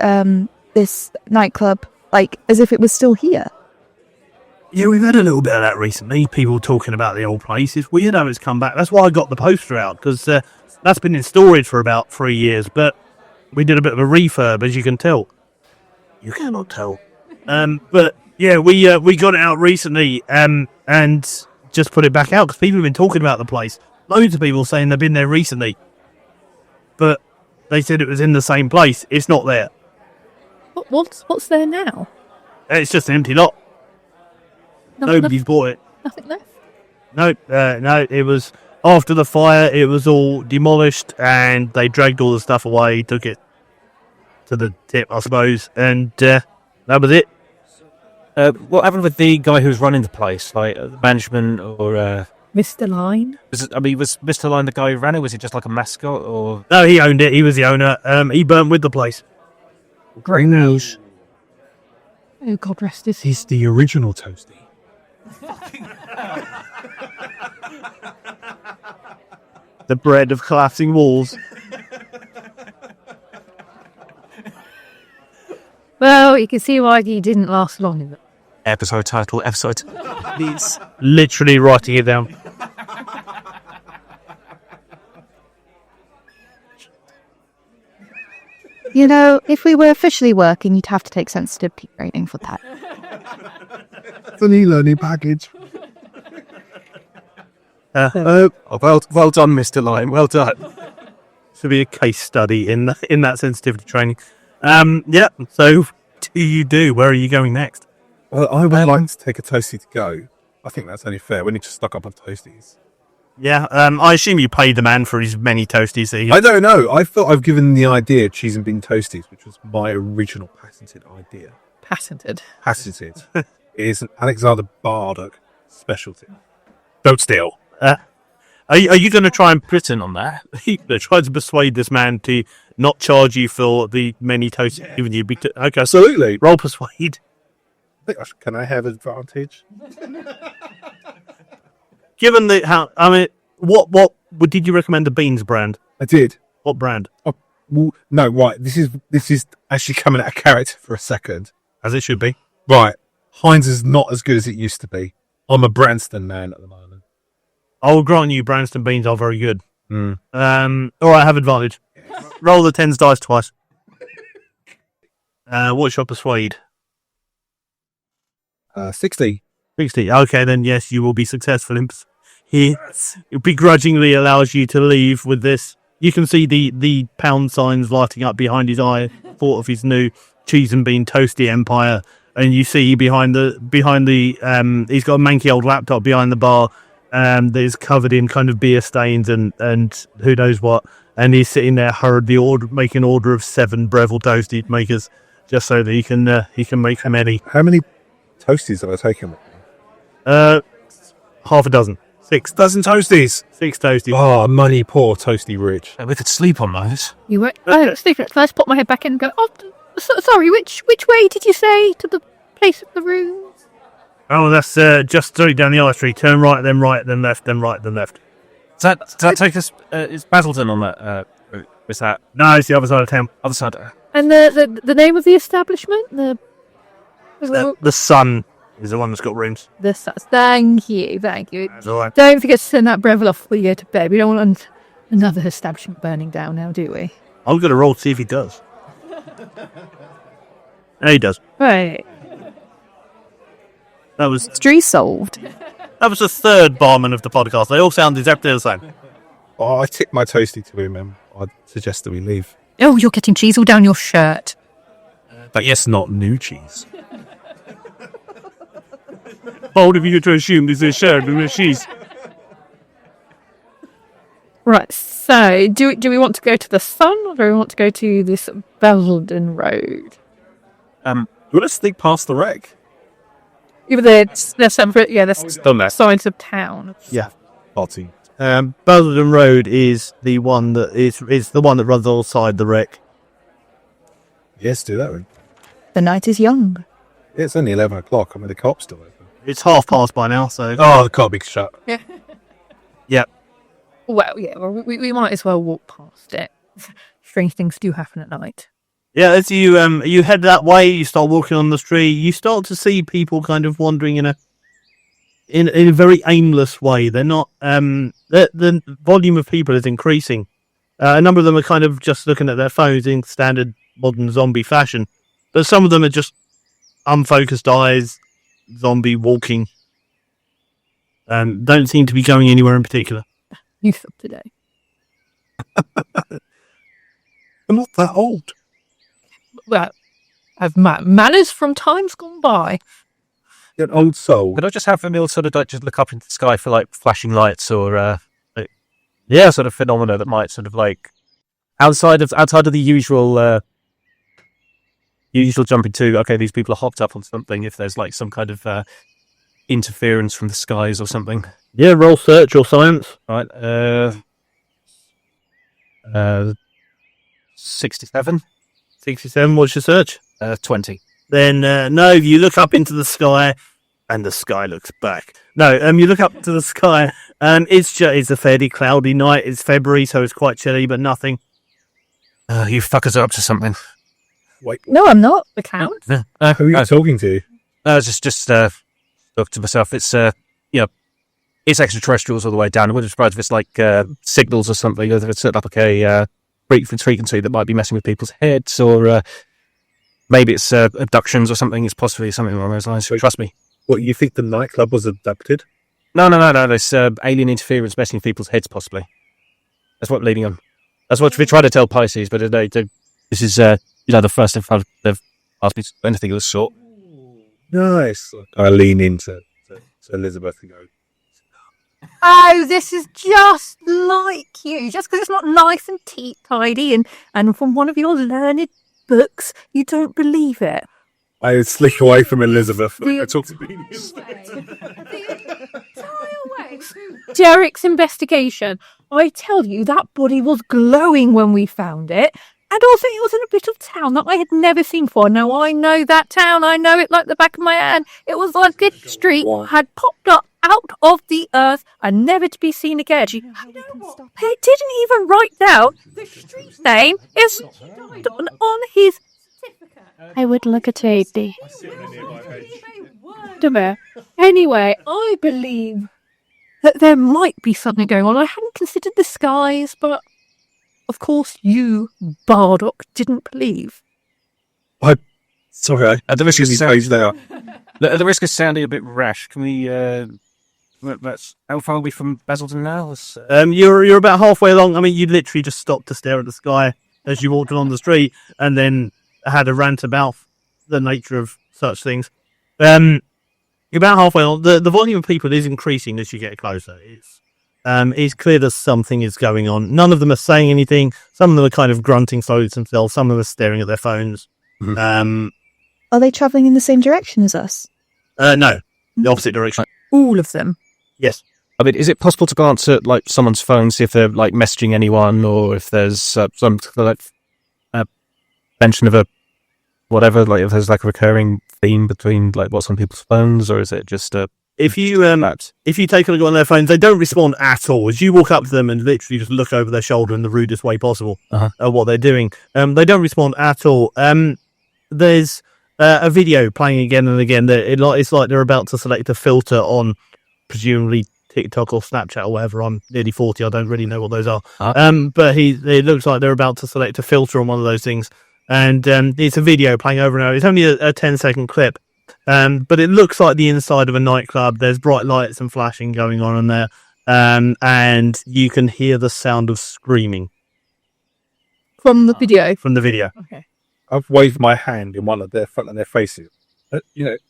F: this nightclub, like, as if it was still here.
B: Yeah, we've had a little bit of that recently. People talking about the old place. It's weird how it's come back. That's why I got the poster out, because that's been in storage for about 3 years. But we did a bit of a refurb, as you can tell. You cannot tell. But yeah, we got it out recently and just put it back out because people have been talking about the place. Loads of people saying they've been there recently, but they said it was in the same place. It's not there.
C: What's there now?
B: It's just an empty lot. Nobody's bought it.
C: Nothing left.
B: No. It was after the fire. It was all demolished, and they dragged all the stuff away. Took it to the tip, I suppose, and that was it.
E: What happened with the guy who was running the place, like the management or?
C: Mr. Line.
E: Was Mr. Line the guy who ran it? Was he just like a mascot, or?
B: No, he owned it. He was the owner. He burnt with the place.
G: Great news.
C: Oh, God rest his.
G: He's the original toasty.
B: The bread of collapsing walls.
C: Well, you can see why he didn't last long in it.
E: Episode title.
B: He's literally writing it down.
F: You know, if we were officially working, you'd have to take sensitivity training for that.
G: It's an e-learning package.
E: Well done, Mr. Lion. Well done.
B: Should be a case study in that sensitivity training. Yeah. So, what do you do? Where are you going next?
G: Well, I would like to take a toasty to go. I think that's only fair. We need to stock up on toasties.
B: Yeah. I assume you paid the man for his many toasties. So
G: I don't know. I thought I've given the idea cheese and bean toasties, which was my original patented idea.
C: Patented.
G: It is an Alexander Bardock specialty. Don't steal.
B: Are you going to try and
E: Britain on that.
B: try to persuade this man to not charge you for the many toasties given you? Okay,
G: Absolutely.
B: roll persuade.
G: Can I have advantage?
B: Given what did you recommend the beans brand?
G: I did.
B: What brand?
G: Oh, No, right. This is actually coming out of character for a second, as it should be. Right. Heinz is not as good as it used to be. I'm a Branston man at the moment.
B: I will grant you, Branston beans are very good.
G: Mm.
B: All right, I have advantage. Roll the tens dice twice. What's your persuade?
G: 60.
B: 60. Okay, then yes, you will be successful. He begrudgingly allows you to leave with this. You can see the pound signs lighting up behind his eye, thought of his new cheese and bean toasty empire. And you see behind the he's got a manky old laptop behind the bar that is covered in kind of beer stains and who knows what. And he's sitting there making an order of 7 Breville toasty makers just so that he can make many.
G: How many toasties have I taken with me?
B: Half a dozen. 6
G: dozen toasties.
B: 6 toasties.
G: Oh, money poor, toasty rich.
I: We could sleep on those.
C: You were Stephen. Can I just pop my head back in and go? Oh, sorry. Which way did you say to the place of the rooms?
B: Oh, that's just straight down the high street. Turn right, then left, then right, then left.
E: Does that take us? Is Basildon on that route? Is that
B: No, it's the other side of town.
E: other side?
C: And the name of the establishment?
B: The Sun is the one that's got rooms.
C: Thank you.
B: That's all right.
C: Don't forget to send that Breville off for you to bed. We don't want another establishment burning down now, do we?
B: I'm going to roll to see if he does. Yeah, he does.
C: Right.
B: That was
H: Mystery solved.
B: the third barman of the podcast. They all sound exactly the same.
G: Oh, I tipped my toasty to him, and I'd suggest that we leave.
H: Oh, you're getting cheese all down your shirt.
G: But yes, not new cheese.
B: Bold of you to assume this is shared with cheese.
C: Right. So, do we want to go to the Sun or do we want to go to this Basildon Road?
G: You want to sneak past the wreck?
C: Either there's separate. Yeah, there's
G: Done that.
C: sides of town.
B: Yeah.
G: Party.
B: Basildon Road is the one that is the one that runs alongside the wreck.
G: Yes, do that one.
H: The night is young.
G: It's only 11 o'clock. I mean, the cop's still open.
B: It's past by now, so
G: Oh, the cop be shut.
B: yeah.
C: Well, yeah, we might as well walk past it. Strange things do happen at night.
B: Yeah, as you head that way, you start walking on the street. You start to see people kind of wandering in a very aimless way. They're not. The volume of people is increasing. A number of them are kind of just looking at their phones in standard modern zombie fashion, but some of them are just unfocused eyes, zombie walking, and don't seem to be going anywhere in particular.
C: Youth up today.
G: I'm not that old.
C: Well, have manners from times gone by.
G: You're an old soul.
E: Could I just have Emil sort of like just look up into the sky for like flashing lights or sort of phenomena that might sort of like outside of the usual jumping to, okay, these people are hopped up on something, if there's like some kind of interference from the skies or something.
B: Yeah, roll search or science.
E: Right. 67.
B: 67. What's your search?
E: 20.
B: Then no, you look up into the sky, and the sky looks back. No, you look up to the sky, and it's a fairly cloudy night. It's February, so it's quite chilly, but nothing.
E: You fuckers are up to something.
G: Wait,
C: No, I'm not. The clown.
G: who are you talking to?
E: Just look to myself. It's it's extraterrestrials all the way down. I wouldn't be surprised if it's like signals or something. Or if it's set up like a frequency that might be messing with people's heads, or maybe it's abductions or something. It's possibly something along those lines. Trust me.
G: What, you think the nightclub was abducted?
E: No. There's alien interference messing with people's heads, possibly. That's what we're leading on. That's what we try to tell Pisces, but this is the first they've asked me to do anything of the sort.
G: Nice. I lean into Elizabeth and go,
H: Oh, this is just like you. Just because it's not nice and tidy and from one of your learned books, you don't believe it.
G: I slink away from Elizabeth. I talk to Beanie.
C: Derek's investigation. I tell you, that body was glowing when we found it. And also, it was in a bit of town that I had never seen before. Now, I know that town. I know it like the back of my hand. It was like this street had popped up out of the
H: earth and never to be seen again. You know what? He didn't even write down the street name is on his certificate. I would like a toasty. Anyway, I believe that there might be something going on. I hadn't considered the skies, but of course you, Bardock, didn't believe.
G: Sorry,
E: At the risk of
G: there.
E: at the risk of sounding a bit rash, can we? How far are we from Basildon now?
B: You're about halfway along. I mean, you literally just stopped to stare at the sky as you walked along the street, and then had a rant about the nature of such things. You're about halfway along. The volume of people is increasing as you get closer. It's clear that something is going on. None of them are saying anything. Some of them are kind of grunting slowly to themselves. Some of them are staring at their phones.
F: Are they travelling in the same direction as us?
B: No, the opposite direction.
H: All of them.
B: Yes.
E: I mean, is it possible to glance at like someone's phone, see if they're like messaging anyone, or if there's some like mention of a whatever, like if there's like a recurring theme between like what's on people's phones, or is it just a? If you take a look on their phones, they don't respond at all. As you walk up to them and literally just look over their shoulder in the rudest way possible at what they're doing, they don't respond at all. There's a video playing again and again. It's like they're about to select a filter on presumably TikTok or Snapchat or whatever. I'm nearly 40. I don't really know what those are. But it looks like they're about to select a filter on one of those things. And it's a video playing over and over. It's only a 10-second clip. But it looks like the inside of a nightclub. There's bright lights and flashing going on in there. And you can hear the sound of screaming.
H: From the video?
B: From the video.
H: Okay.
G: I've waved my hand in one of their front of their faces.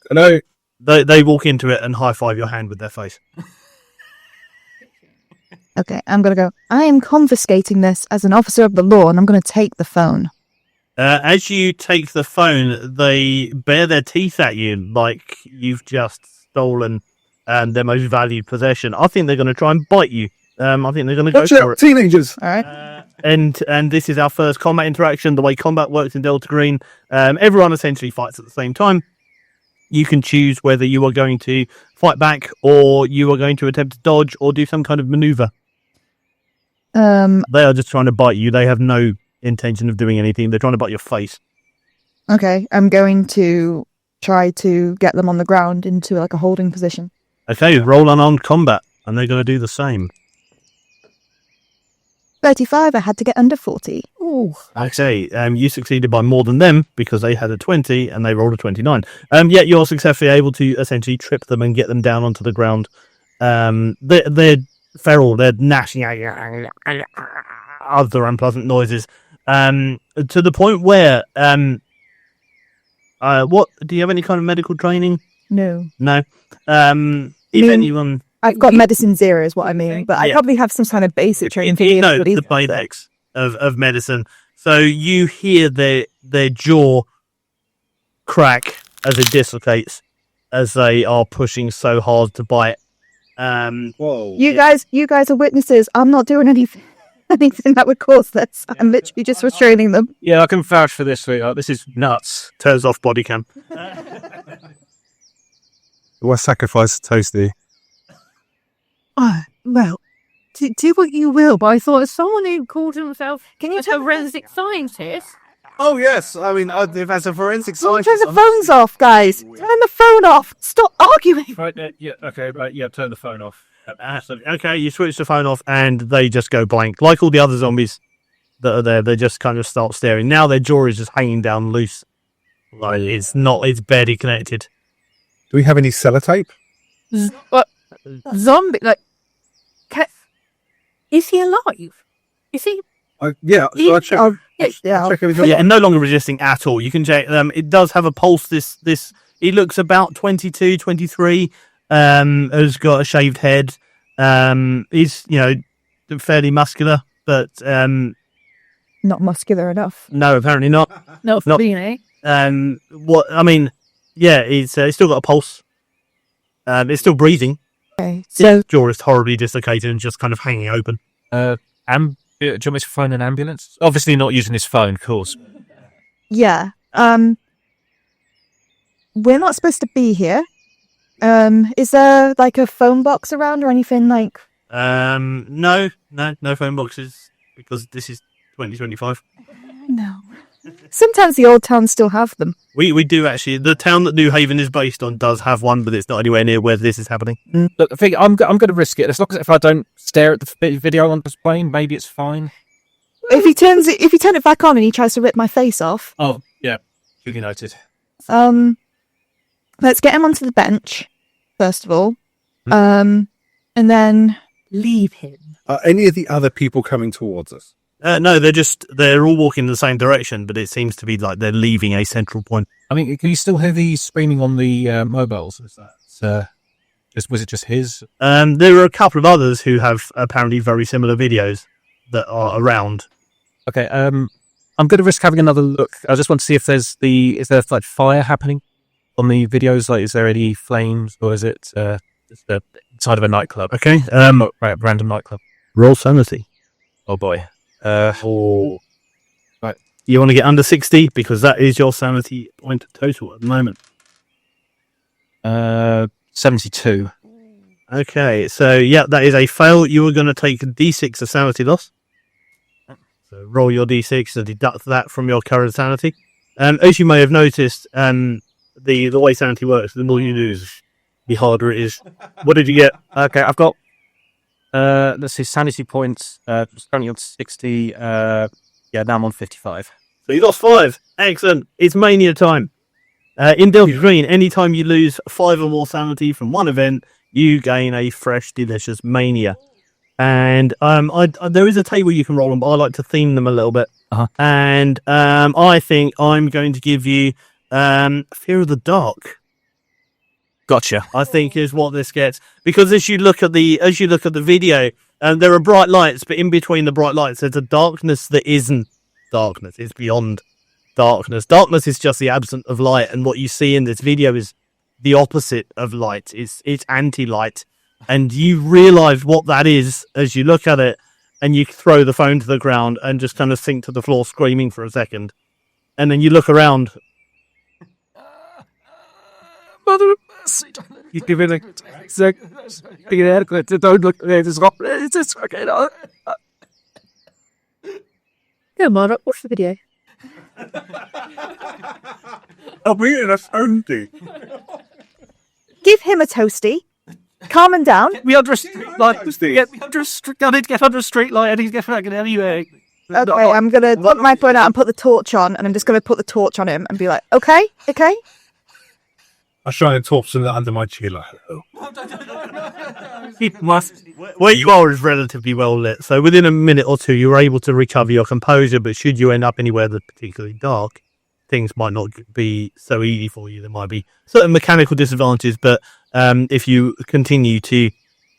G: Hello.
B: They walk into it and high-five your hand with their face.
F: Okay, I'm going to go. I am confiscating this as an officer of the law, and I'm going to take the phone.
B: As you take the phone, they bare their teeth at you like you've just stolen their most valued possession. I think they're going to try and bite you. I think they're going to go for it.
G: Teenagers.
F: All right.
B: And this is our first combat interaction. The way combat works in Delta Green, everyone essentially fights at the same time. You can choose whether you are going to fight back or you are going to attempt to dodge or do some kind of maneuver. They are just trying to bite you. They have no intention of doing anything. They're trying to bite your face.
F: Okay, I'm going to try to get them on the ground into like a holding position.
B: Okay, roll unarmed combat, and they're going to do the same.
F: 35, I had to get under 40.
H: Ooh.
B: Okay, you succeeded by more than them because they had a 20 and they rolled a 29. Yet you're successfully able to essentially trip them and get them down onto the ground. They're feral, they're gnashing out other unpleasant noises. To the point where, what, do you have any kind of medical training?
F: No.
B: No. If anyone...
F: I've got medicine zero is what I mean, but I probably have some kind of basic training.
B: The basics of medicine. So you hear their jaw crack as it dislocates as they are pushing so hard to bite.
G: Whoa!
F: You guys are witnesses. I'm not doing anything that would cause this. I'm literally just restraining them.
E: Yeah, I can vouch for this, sweetheart. This is nuts.
B: Turns off body cam.
G: What sacrifice Toastie?
H: Oh, well, do what you will, but I thought as someone who called himself a forensic scientist...
G: Oh yes, I mean as a forensic
F: Turn
G: scientist.
F: the phones off, guys. Turn the phone off. Stop arguing.
E: Right, turn the phone off.
B: Okay, you switch the phone off and they just go blank. Like all the other zombies that are there, they just kind of start staring. Now their jaw is just hanging down loose. Like it's barely connected.
G: Do we have any sellotape?
H: What? Zombie, like... Is he alive? Is he...
G: Yeah, so I check.
F: Yeah.
G: Check everything.
B: Yeah, and no longer resisting at all. You can check. It does have a pulse. This. He looks about 22, 23. Has got a shaved head. He's fairly muscular, but
F: Not muscular enough.
B: no, apparently not.
H: No, for me, eh?
B: What I mean, yeah, he's still got a pulse. It's still breathing.
F: Okay,
B: So jaw is horribly dislocated and just kind of hanging open.
E: Do you want me to phone an ambulance? Obviously not using his phone, of course.
F: yeah. We're not supposed to be here. Is there like a phone box around or anything like?
B: No phone boxes because this is 2025.
F: No. Sometimes the old towns still have them.
B: We do actually. The town that Newhaven is based on does have one, but it's not anywhere near where this is happening.
E: Look, I think I'm going to risk it. As long as if I don't stare at the video on display, maybe it's fine.
F: If you turn it back on and he tries to rip my face off.
E: Oh, yeah. Duly noted.
F: Let's get him onto the bench, first of all. And then
H: Leave him.
G: Are any of the other people coming towards us?
B: No, they're all walking in the same direction, but it seems to be like they're leaving a central point.
E: I mean, can you still hear the screaming on the mobiles? Is that was it just his?
B: There are a couple of others who have apparently very similar videos that are around.
E: Okay, I'm going to risk having another look. I just want to see if is there like fire happening on the videos? Like, is there any flames, or is it just the inside of a nightclub?
B: Okay,
E: Right, random nightclub.
B: roll sanity.
E: Oh boy.
B: Right. You want to get under 60 because that is your sanity point total at the moment.
E: 72.
B: Okay, so yeah, that is a fail. You are going to take a d6 of sanity loss. So roll your d6 to deduct that from your current sanity. As you may have noticed, the way sanity works, the more you lose, the harder it is. What did you get?
E: Okay, I've got let's see, sanity points. Currently on 60. Now I'm on 55.
B: So you lost 5. Excellent. It's mania time. In Delta Green, anytime you lose 5 or more sanity from one event, you gain a fresh, delicious mania. And there is a table you can roll on, but I like to theme them a little bit.
E: Uh-huh.
B: And I think I'm going to give you Fear of the Dark.
E: Gotcha.
B: I think is what this gets, because as you look at the video, there are bright lights, but in between the bright lights, there's a darkness that isn't darkness. It's beyond darkness. Darkness is just the absence of light, and what you see in this video is the opposite of light. It's anti-light, and you realise what that is as you look at it, and you throw the phone to the ground and just kind of sink to the floor screaming for a second, and then you look around.
E: Mother of mercy, you give it a don't look. It's okay. No.
H: Go, Mark, watch the video.
G: I'm eating a Toastie.
F: give him a toasty. Calm him down.
E: Get me under a street light. Get me under a street. Get under a street light, and he's getting fucking anyway.
F: Okay, I'm gonna put my phone out and put the torch on, and I'm just gonna put the torch on him and be like, okay.
G: I shine a torch under my chin like, hello.
B: Where you are is relatively well lit, so within a minute or two you're able to recover your composure, but should you end up anywhere that's particularly dark, things might not be so easy for you. There might be certain mechanical disadvantages, but if you continue to,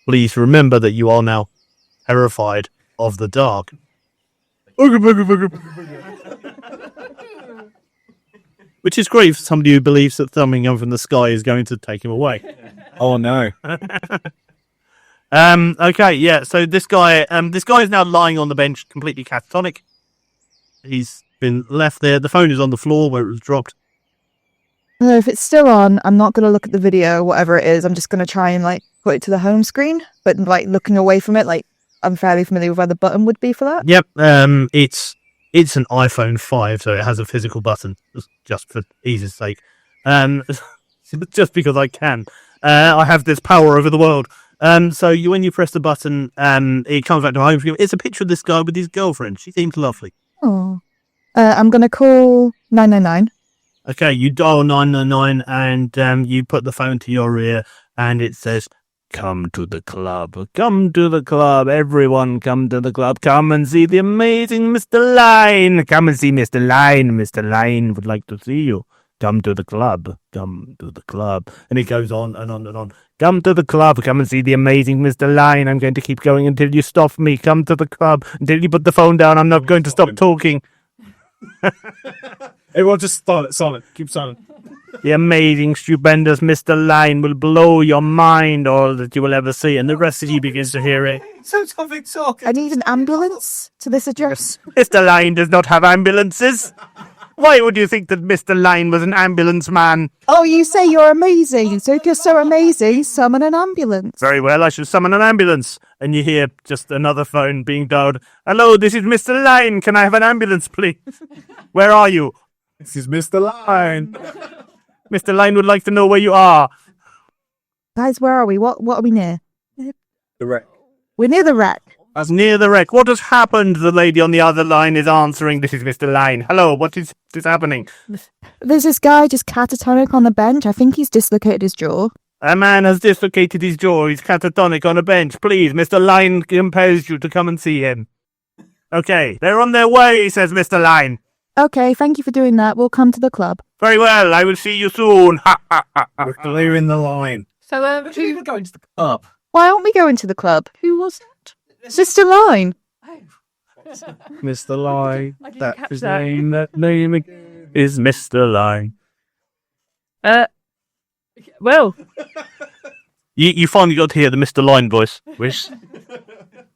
B: please remember that you are now terrified of the dark. Which is great for somebody who believes that something coming from the sky is going to take him away.
G: Oh no.
B: Okay, yeah. So this guy is now lying on the bench, completely catatonic. He's been left there. The phone is on the floor where it was dropped.
F: If it's still on, I'm not gonna look at the video, whatever it is. I'm just gonna try and like put it to the home screen, but like looking away from it, like I'm fairly familiar with where the button would be for that.
B: Yep. It's an iPhone 5, so it has a physical button, just for ease's sake. Just because I can. I have this power over the world. So when you press the button, it comes back to home screen. It's a picture of this guy with his girlfriend. She seems lovely.
F: Oh. I'm going to call 999.
B: Okay, you dial 999 and you put the phone to your ear and it says, "Come to the club. Come to the club. Everyone come to the club. Come and see the amazing Mr. Line. Come and see Mr. Line. Mr. Line would like to see you. Come to the club. Come to the club." And it goes on and on and on. "Come to the club. Come and see the amazing Mr. Line. I'm going to keep going until you stop me. Come to the club. Until you put the phone down. I'm not going to stop talking."
G: Everyone just silent. Keep silent.
B: "The amazing, stupendous Mr. Line will blow your mind, all that you will ever see." And the rest of you begins to hear it.
E: So something talking.
F: I need an ambulance to this address.
B: "Mr. Line does not have ambulances."
J: Why would you think that Mr. Line was an ambulance man?
F: Oh, you say you're amazing. So if you're so amazing, summon an ambulance.
J: Very well, I shall summon an ambulance. And you hear just another phone being dialed. Hello, this is Mr. Line. Can I have an ambulance, please? Where are you?
G: This is Mr. Line.
J: Mr. Line would like to know where you are.
F: Guys, where are we? What are we near?
G: The wreck.
F: We're near the wreck.
J: As near the wreck. What has happened? The lady on the other line is answering. This is Mr. Line. Hello, what is happening?
F: There's this guy just catatonic on the bench. I think he's dislocated his jaw.
J: A man has dislocated his jaw. He's catatonic on a bench. Please, Mr. Line compels you to come and see him. Okay, they're on their way, says Mr. Line.
F: Okay, thank you for doing that. We'll come to the club.
J: Very well, I will see you soon.
G: We're clearing the line.
C: So,
E: Who going to the pub?
F: Why aren't we going to the club?
C: who was that?
F: Sister Line.
J: Mr. Line.
C: I didn't
J: That's
C: catch
J: his
C: that.
J: name. That name again is Mr. Line.
C: Well,
J: You finally got to hear the Mr. Line voice, Wish.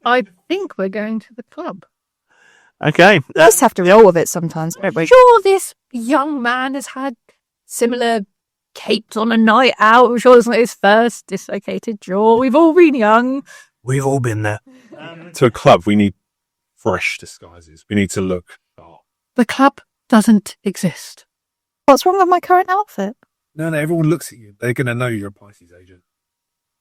C: I think we're going to the club.
J: Okay.
F: We just have to roll with it sometimes, don't we?
H: Sure, this young man has had similar capes on a night out. I'm sure it's not his first dislocated jaw. We've all been young.
J: We've all been there.
G: To a club, we need fresh disguises. We need to look. Oh.
H: The club doesn't exist.
F: What's wrong with my current outfit?
G: No, everyone looks at you. They're going to know you're a Pisces agent.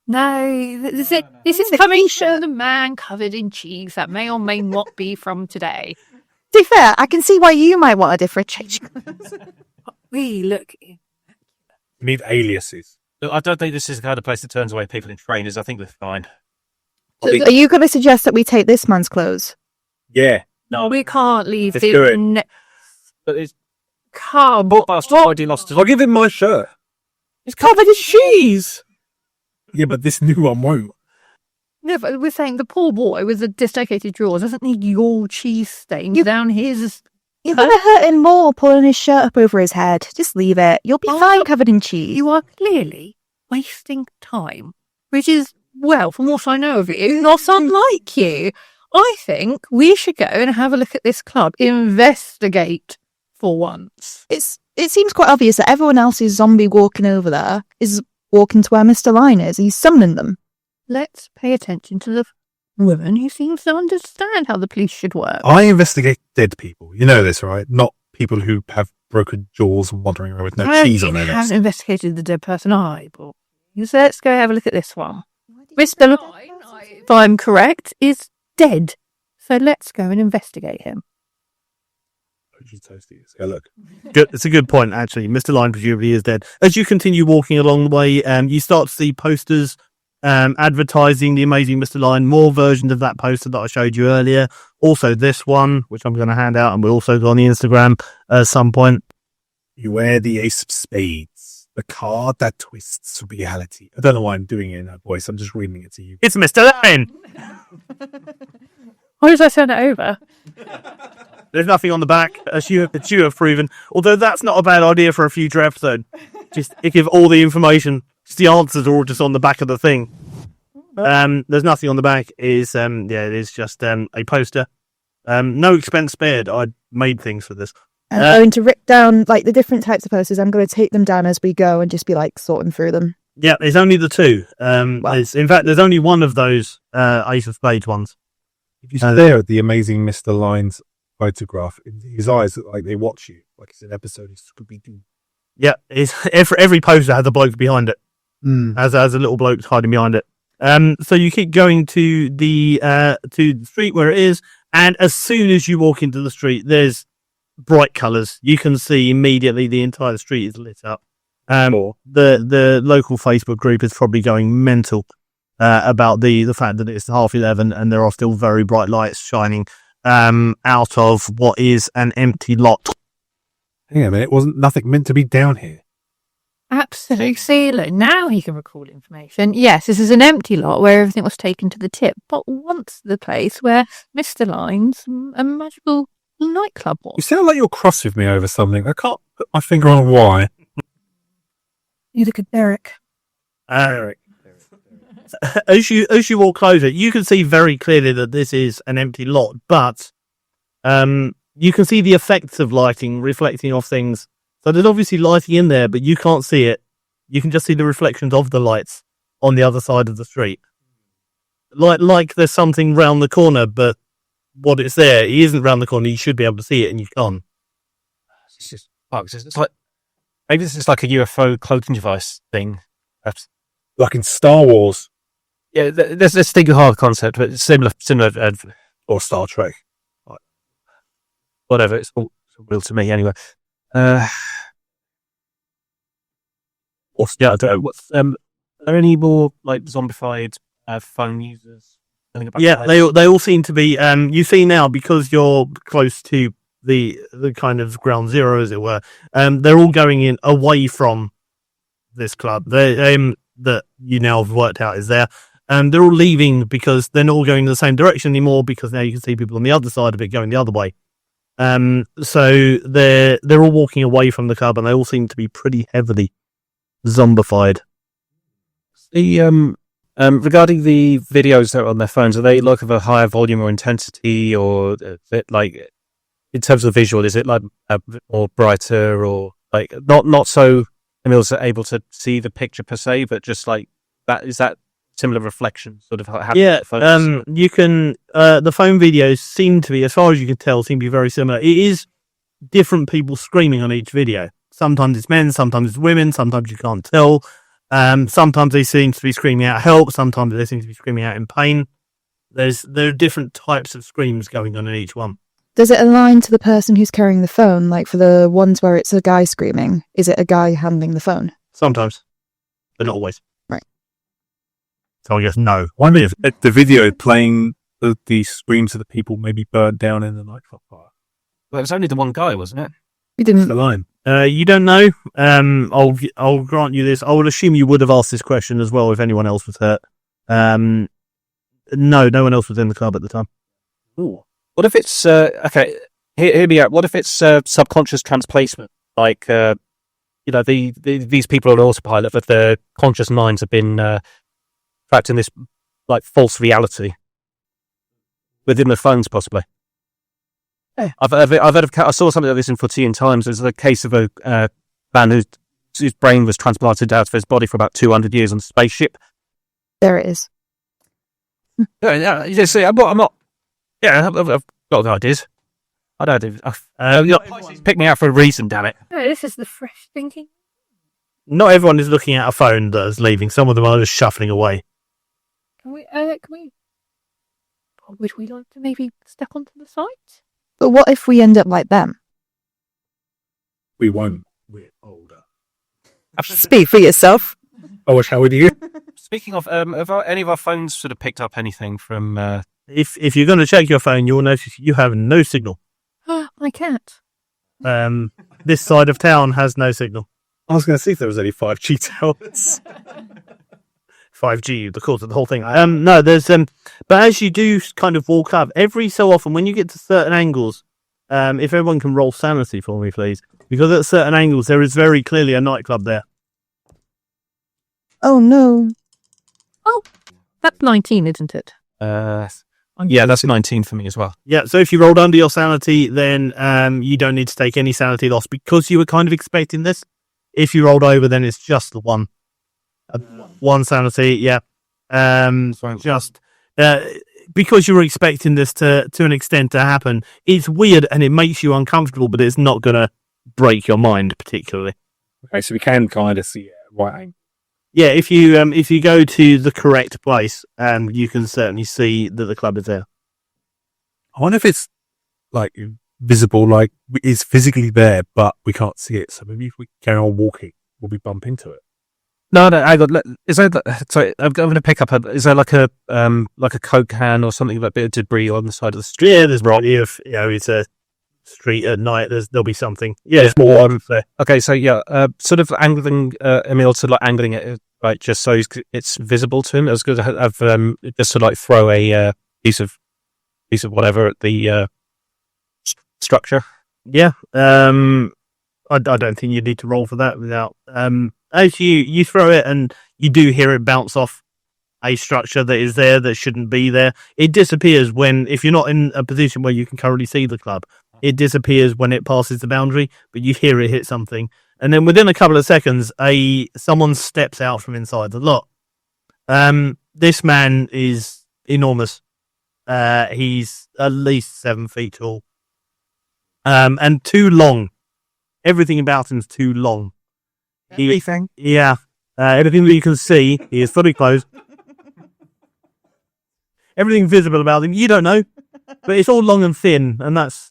H: No, this is coming from the man covered in cheese that may or may not be from today.
F: To be fair, I can see why you might want a different change.
H: We look.
G: We need aliases.
I: Look, I don't think this is the kind of place that turns away people in trainers. I think they're fine.
F: Are you going to suggest that we take this man's clothes?
G: Yeah.
H: No, we can't leave
G: Let's do it.
I: But it's
H: Come,
I: already lost.
G: I'll give him my shirt.
H: it's covered in cheese.
G: Yeah, but this new one won't.
H: No, but we're saying the poor boy with the dislocated jaw doesn't need your cheese stain down his.
F: You're going to hurt him more pulling his shirt up over his head. Just leave it. You'll be fine covered in cheese.
H: You are clearly wasting time, which is, well, from what I know of you, not unlike you. I think we should go and have a look at this club. Investigate for once.
F: It seems quite obvious that everyone else's zombie walking over there is walking to where Mr. Line is. He's summoning them.
H: Let's pay attention to the woman who seems to understand how the police should work.
G: I investigate dead people. You know this, right? Not people who have broken jaws and wandering around with no cheese on their
H: I
G: lips.
H: haven't investigated the dead person but let's go have a look at this one. Mr. Line, if I'm correct, is dead. So let's go and investigate him.
G: Toasties. Yeah, look.
B: Good. It's a good point, actually. Mr. Line presumably is dead. As you continue walking along the way, you start to see posters advertising the amazing Mr. Line, more versions of that poster that I showed you earlier. Also this one, which I'm going to hand out, and we'll also go on the Instagram at some point.
G: You wear the ace of spades, the card that twists reality. I don't know why I'm doing it in that voice. I'm just reading it to you.
J: It's Mr. Line.
H: Why does I turn it over?
B: There's nothing on the back, as you have proven. Although that's not a bad idea for a future episode. Just give all the information. Just the answers are all just on the back of the thing. There's nothing on the back. It is just a poster. No expense spared. I made things for this.
F: And I'm going to rip down like the different types of posters. I'm going to take them down as we go and just be like sorting through them.
B: Yeah, there's only the two. In fact, there's only one of those Ace of Spades ones.
G: If you stare at the amazing Mr. Line's photograph, his eyes look like they watch you, like it's an episode of Scooby-Doo.
B: Yeah, every poster has a bloke behind it. Has a little bloke hiding behind it. So you keep going to the street where it is, and as soon as you walk into the street, there's bright colours. You can see immediately the entire street is lit up. The local Facebook group is probably going mental about the fact that it's 11:30 and there are still very bright lights shining out of what is an empty lot.
G: Hang on a minute, it wasn't nothing meant to be down here.
H: Absolutely. Look, now he can recall information. Yes, this is an empty lot where everything was taken to the tip, but once the place where Mr. Line's a magical nightclub was.
G: You sound like you're cross with me over something. I can't put my finger on why.
H: Neither could Derek.
B: Eric. As you walk closer, you can see very clearly that this is an empty lot, but you can see the effects of lighting reflecting off things. So there's obviously lighting in there, but you can't see it. You can just see the reflections of the lights on the other side of the street. Like there's something round the corner, but what it's there, it isn't round the corner. You should be able to see it, and you can't.
E: It's just bugs. It's like maybe this is like a UFO cloaking device thing. Perhaps.
G: Like in Star Wars
E: Yeah, there's this Stieg Hard concept, but it's similar,
G: or Star Trek.
E: whatever. It's all real to me anyway.
G: Or
E: Yeah, I don't know. What's are there any more like zombified phone users?
B: Yeah, they all seem to be. You see now, because you're close to the kind of ground zero, as it were. They're all going in away from this club. That you now have worked out is there. They're all leaving because they're not all going in the same direction anymore, because now you can see people on the other side of it going the other way. So they're all walking away from the club, and they all seem to be pretty heavily zombified.
E: The regarding the videos that are on their phones, are they like of a higher volume or intensity, or is it like in terms of visual, is it like a bit more brighter, or like not so Emil's able to see the picture per se, but just like that, is that similar reflection sort of how
B: Yeah, you can the phone videos seem to be, as far as you can tell, seem to be very similar. It is different people screaming on each video. Sometimes it's men, sometimes it's women, sometimes you can't tell. Sometimes they seem to be screaming out help, sometimes they seem to be screaming out in pain. There are different types of screams going on in each one.
F: Does it align to the person who's carrying the phone? Like for the ones where it's a guy screaming, is it a guy handling the phone?
B: Sometimes, but not always.
F: Right.
B: So I guess no.
G: Why if the video playing the screams of the people maybe burned down in the nightclub fire?
E: Well, it was only the one guy, wasn't it?
F: You didn't.
G: The line.
B: You don't know. I'll grant you this. I would assume you would have asked this question as well if anyone else was hurt. No one else was in the club at the time.
E: Ooh. What if it's okay? Hear me out. What if it's subconscious transplacement? Like these people are on autopilot, but their conscious minds have been trapped in this like false reality within their phones, possibly. Hey. I've heard of. I saw something like this in 14 times. There's a case of a man whose brain was transplanted out of his body for about 200 years on a spaceship.
F: There it is.
E: Yeah, you just see, I'm not. Yeah, I've got the ideas. I don't do. Pick me out for a reason, damn it.
H: No, this is the fresh thinking.
B: Not everyone is looking at a phone that is leaving. Some of them are just shuffling away.
H: Can we? Would we like to maybe step onto the site?
F: But what if we end up like them?
G: We won't. We're older.
F: Speak for yourself.
G: I wish how would you?
E: Speaking of, have any of our phones sort of picked up anything from?
B: If you're going to check your phone, you'll notice you have no signal.
H: My cat.
B: This side of town has no signal.
G: I was going to see if there was any 5G towers.
B: 5G, the cause of the whole thing. No, there's but as you do kind of walk up, every so often when you get to certain angles, if everyone can roll sanity for me, please, because at certain angles there is very clearly a nightclub there.
F: Oh no.
H: Oh, that's 19, isn't it?
E: Yeah, that's 19 for me as well.
B: Yeah, so if you rolled under your sanity, then you don't need to take any sanity loss because you were kind of expecting this. If you rolled over, then it's just the one. One sanity, yeah. Just because you were expecting this to an extent to happen, it's weird and it makes you uncomfortable, but it's not going to break your mind particularly.
G: Okay, so we can kind of see it right angle.
B: Yeah, if you go to the correct place, you can certainly see that the club is there.
G: I wonder if it's like visible, like it's physically there, but we can't see it. So maybe if we carry on walking, will we bump into it?
E: No, hang on. Is there? Sorry, I'm going to pick up. Is there like a Coke can or something, like a bit of debris on the side of the street?
B: Yeah, there's probably if it's a street at night. There'll be something. Yeah, it's more over there.
E: Okay, so yeah, sort of angling Emil to like angling it right, just so it's visible to him. I was going to have just to like throw a piece of whatever at the structure.
B: Yeah, I don't think you need to roll for that without as you throw it and you do hear it bounce off a structure that is there that shouldn't be there. It disappears if you're not in a position where you can currently see the club. it disappears when it passes the boundary, but you hear it hit something. And then within a couple of seconds, someone steps out from inside the lot. This man is enormous. He's at least 7 feet tall. And too long. Everything about him's too long.
H: Everything?
B: Yeah. Everything that you can see, he is fully clothed. Everything visible about him, you don't know. But it's all long and thin, and that's,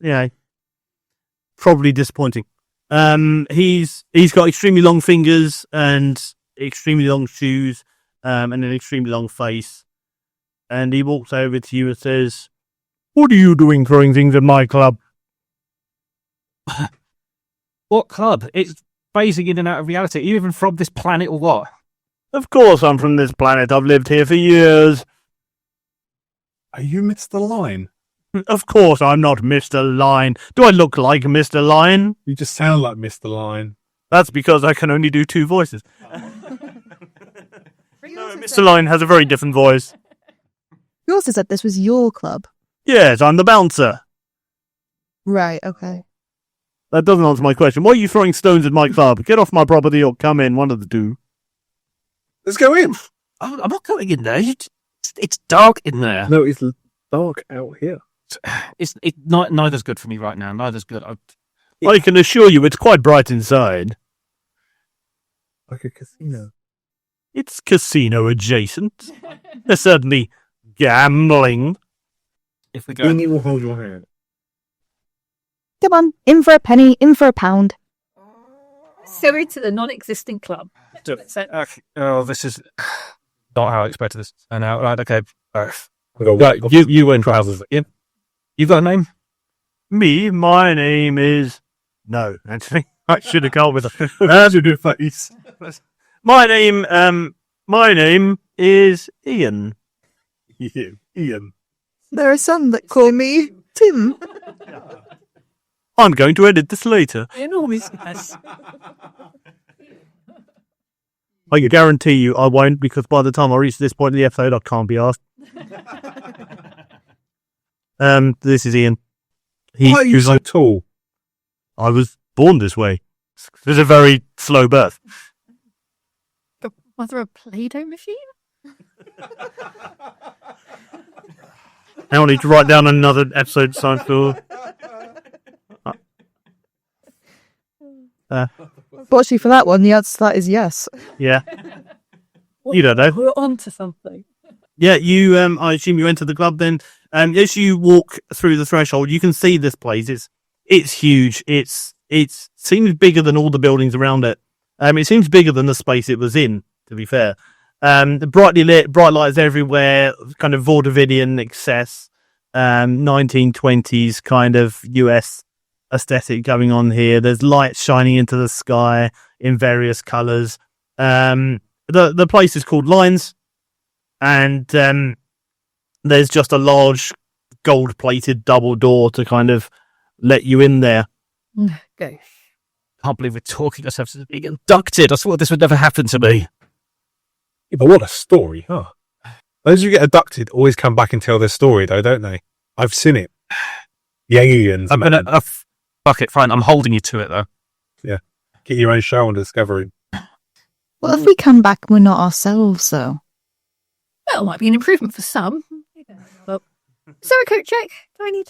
B: probably disappointing. He's got extremely long fingers and extremely long shoes, and an extremely long face. And he walks over to you and says, "What are you doing throwing things at my club?"
E: What club? It's phasing in and out of reality. Are you even from this planet or what?
B: Of course I'm from this planet. I've lived here for years.
G: Are you Mr. Line?
B: Of course I'm not Mr. Line. Do I look like Mr. Line?
G: You just sound like Mr. Line.
B: That's because I can only do 2 voices. No, Mr. Line has a very different voice.
F: You also said this was your club.
B: Yes, I'm the bouncer.
F: Right, okay.
B: That doesn't answer my question. Why are you throwing stones at my club? Get off my property or come in, one of the two.
G: Let's go in.
E: I'm not going in there. It's dark in there.
G: No, it's dark out here.
E: Neither's good for me right now. Neither's good.
B: I can assure you it's quite bright inside.
G: Like a casino.
B: It's casino adjacent. There's certainly gambling.
E: If we go,
G: Amy will hold your hand.
F: Come on, in for a penny, in for a pound.
H: Sorry to the non-existent club.
E: this is not how I expected this to turn out. Right, okay.
G: Right, you wear trousers.
E: Yeah. You got a name?
B: Me? My name is... No, actually. I should have gone with a...
G: How's your face?
B: My name is Ian.
G: Ian.
F: There are some that call me Tim.
B: I'm going to edit this later.
H: Enormousness.
B: I can guarantee you I won't, because by the time I reach this point in the episode, I can't be asked. This is Ian.
G: Why are you so tall?
B: I was born this way. It was a very slow birth.
H: The mother of Play-Doh machine?
B: Now I need to write down another episode sign for...
F: Fortunately for that one, the answer to that is yes.
B: Yeah. You don't know.
H: We're on to something.
B: Yeah, you. I assume you enter the club then. As you walk through the threshold, you can see this place. It's huge. It seems bigger than all the buildings around it. It seems bigger than the space it was in, to be fair. Brightly lit, bright lights everywhere, kind of vaudevillian excess, 1920s kind of US aesthetic going on here. There's lights shining into the sky in various colours. The place is called Lines, and there's just a large gold-plated double door to kind of let you in there.
H: Go.
E: Can't believe we're talking ourselves into being inducted. I thought this would never happen to me.
G: Yeah, but what a story, huh? Those who get abducted always come back and tell their story, though, don't they? I've seen it. The aliens.
E: Fuck it, fine. I'm holding you to it, though.
G: Yeah. Get your own show on Discovery.
F: What if we come back and we're not ourselves, though?
H: Well, it might be an improvement for some. Well, so a coat check. Do I need...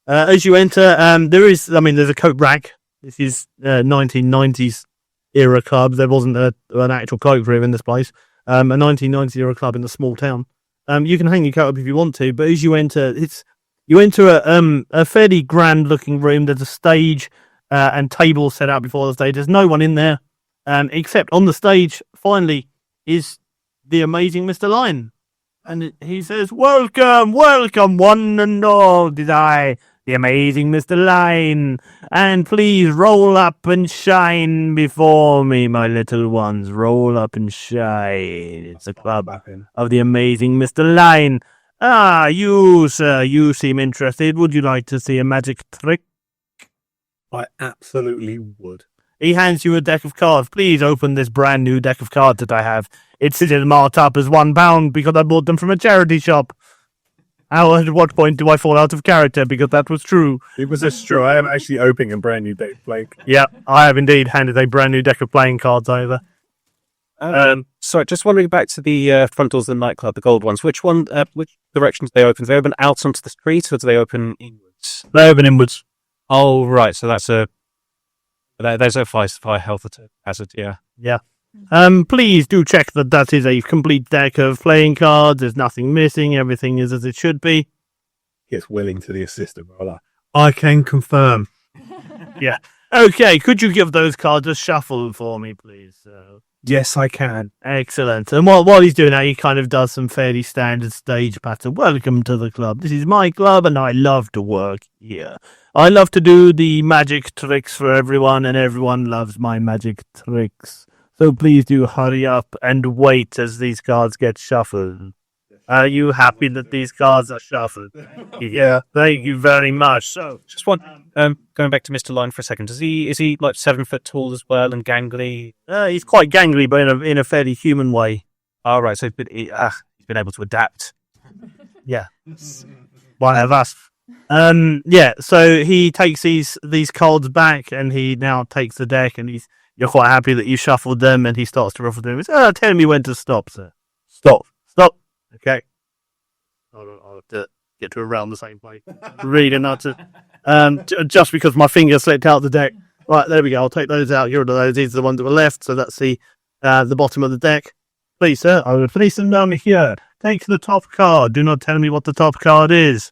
B: As you enter, there's a coat rack. This is 1990s era club. There wasn't an actual coat room in this place. A 1990s era club in a small town. You can hang your coat up if you want to, but as you enter, you enter a fairly grand looking room. There's a stage and tables set out before the stage. There's no one in there, except on the stage, finally, is the amazing Mr. Line. And he says, "Welcome, welcome, one and all, did I, the amazing Mr. Line, and please roll up and shine before me, my little ones, roll up and shine. It's a club of the amazing Mr. Line. Ah, you, sir, you seem interested. Would you like to see a magic trick?"
G: I absolutely would.
B: He hands you a deck of cards. "Please open this brand new deck of cards that I have. It's marked up as £1 because I bought them from a charity shop."
J: At what point do I fall out of character? Because that was true.
G: It was a straw. I am actually opening a brand new deck blank.
J: Yeah, I have indeed handed a brand new deck of playing cards over.
E: Sorry, just wandering back to the front doors of the nightclub, the gold ones. Which direction do they open? Do they open out onto the street, or do they open inwards?
J: They open inwards.
E: Oh, right. So there's a fire health hazard. Yeah.
J: Yeah. Please do check that is a complete deck of playing cards. There's nothing missing. Everything is as it should be.
G: Gets willing to the assistant roller. I can confirm.
J: Yeah. Okay, could you give those cards a shuffle for me, please?
G: Yes, I can.
J: Excellent. And while he's doing that, he kind of does some fairly standard stage pattern. Welcome to the club. This is my club, and I love to work here. I love to do the magic tricks for everyone, and everyone loves my magic tricks. So please do hurry up and wait as these cards get shuffled. Are you happy that these cards are shuffled? Yeah, thank you very much. So,
E: Just one. Going back to Mr. Line for a second. Is he like 7 foot tall as well and gangly?
J: he's quite gangly, but in a fairly human way.
E: All right. So he's been able to adapt.
J: Yeah. Why have us? Yeah. So he takes these cards back, and he now takes the deck, and you're quite happy that you shuffled them, and he starts to ruffle them. He says, tell me when to stop, sir. Stop. Okay. I'll have to get to around the same place. Really not to. Just because my finger slipped out the deck. Right, there we go. I'll take those out. Here are those. These are the ones that were left. So that's the bottom of the deck. Please, sir, I will place them down here. Take the top card. Do not tell me what the top card is.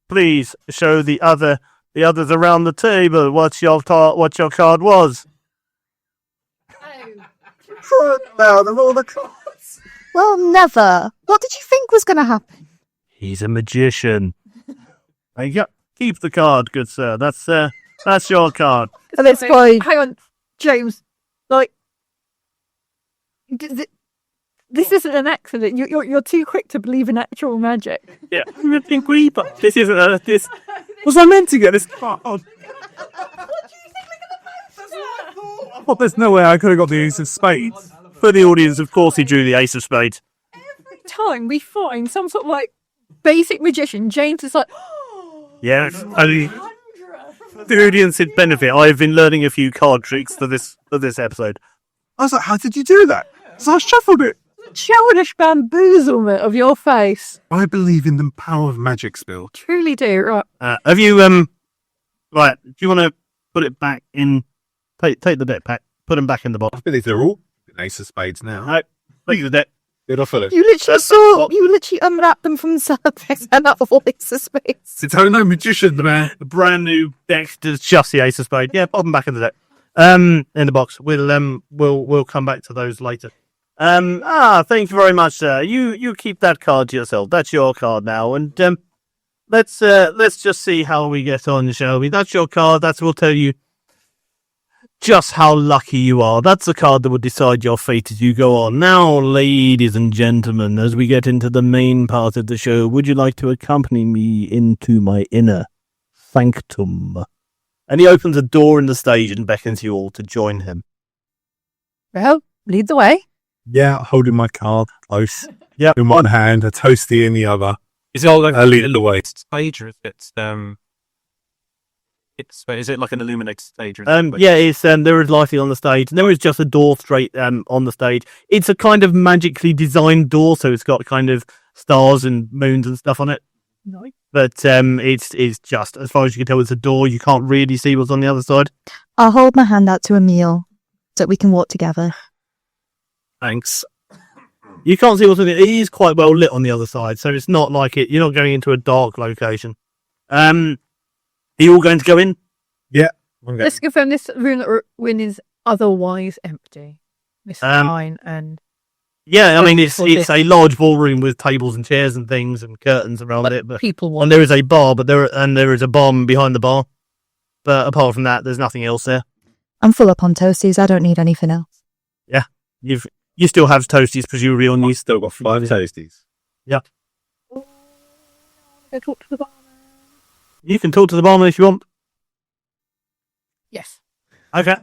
J: Please show the others around the table what your card was.
H: Out of all the cards. Well, never. What did you think was going to happen?
J: He's a magician. There you go. Keep the card, good sir. That's your card.
H: At this point, hang on, James. Like, this isn't an accident. You're too quick to believe in actual magic.
J: Yeah, I think but this isn't this. Was I meant to get this card?
H: What do you think? Look at the poster.
J: Well, there's no way I could have got the ace of spades. For the audience, of course, he drew the ace of spades.
H: Every time we find some sort of like basic magician, James is like,
J: yeah, only for the audience's benefit, I've been learning a few card tricks for this episode.
G: I was like, how did you do that? So I shuffled it.
H: childish bamboozlement of your face.
G: I believe in the power of magic, Spill.
H: Truly do, right.
J: Have you, right, do you want to put it back in, take the deck back, put them back in the box?
G: I believe they're all an ace of spades now.
J: No, take the deck.
G: Did I fill it?
H: You literally unwrapped them from the surface and up of all ace of spades.
G: It's only no magician, man.
J: The brand new deck does just the ace of spade. Yeah, pop them back in the deck. In the box. We'll come back to those later. Thank you very much, sir. You keep that card to yourself. That's your card now, and let's just see how we get on, shall we? That's your card. That will tell you just how lucky you are. That's the card that will decide your fate as you go on. Now, ladies and gentlemen, as we get into the main part of the show, would you like to accompany me into my inner sanctum? And he opens a door in the stage and beckons you all to join him.
H: Well, lead the way.
G: Yeah, holding my card close.
J: Yeah,
G: in one hand, a toastie in the other.
E: Is it all like
G: a lead the way?
E: Stage, or is is it like an illuminated stage? Or
J: yeah, it's there is lighting on the stage. There is just a door straight on the stage. It's a kind of magically designed door, so it's got kind of stars and moons and stuff on it.
H: Nice.
J: But it's just, as far as you can tell, it's a door. You can't really see what's on the other side.
F: I'll hold my hand out to Emil so we can walk together.
J: Thanks. You can't see what's on it. It is quite well lit on the other side, so it's not like it. You're not going into a dark location. Are you all going to go in?
G: Yeah.
H: Let's confirm this room that we're in is otherwise empty. Mr. Fine and...
J: Yeah, I mean, it's a large ballroom with tables and chairs and things and curtains around it. But
H: people want...
J: And there is a bar, there is a bomb behind the bar. But apart from that, there's nothing else there.
F: I'm full up on toasties. I don't need anything else.
J: Yeah, you still have toasties, presumably on you.
G: Still got 5 toasties.
J: Yeah.
H: Go talk to the barman.
J: You can talk to the barman if you want.
H: Yes.
J: Okay.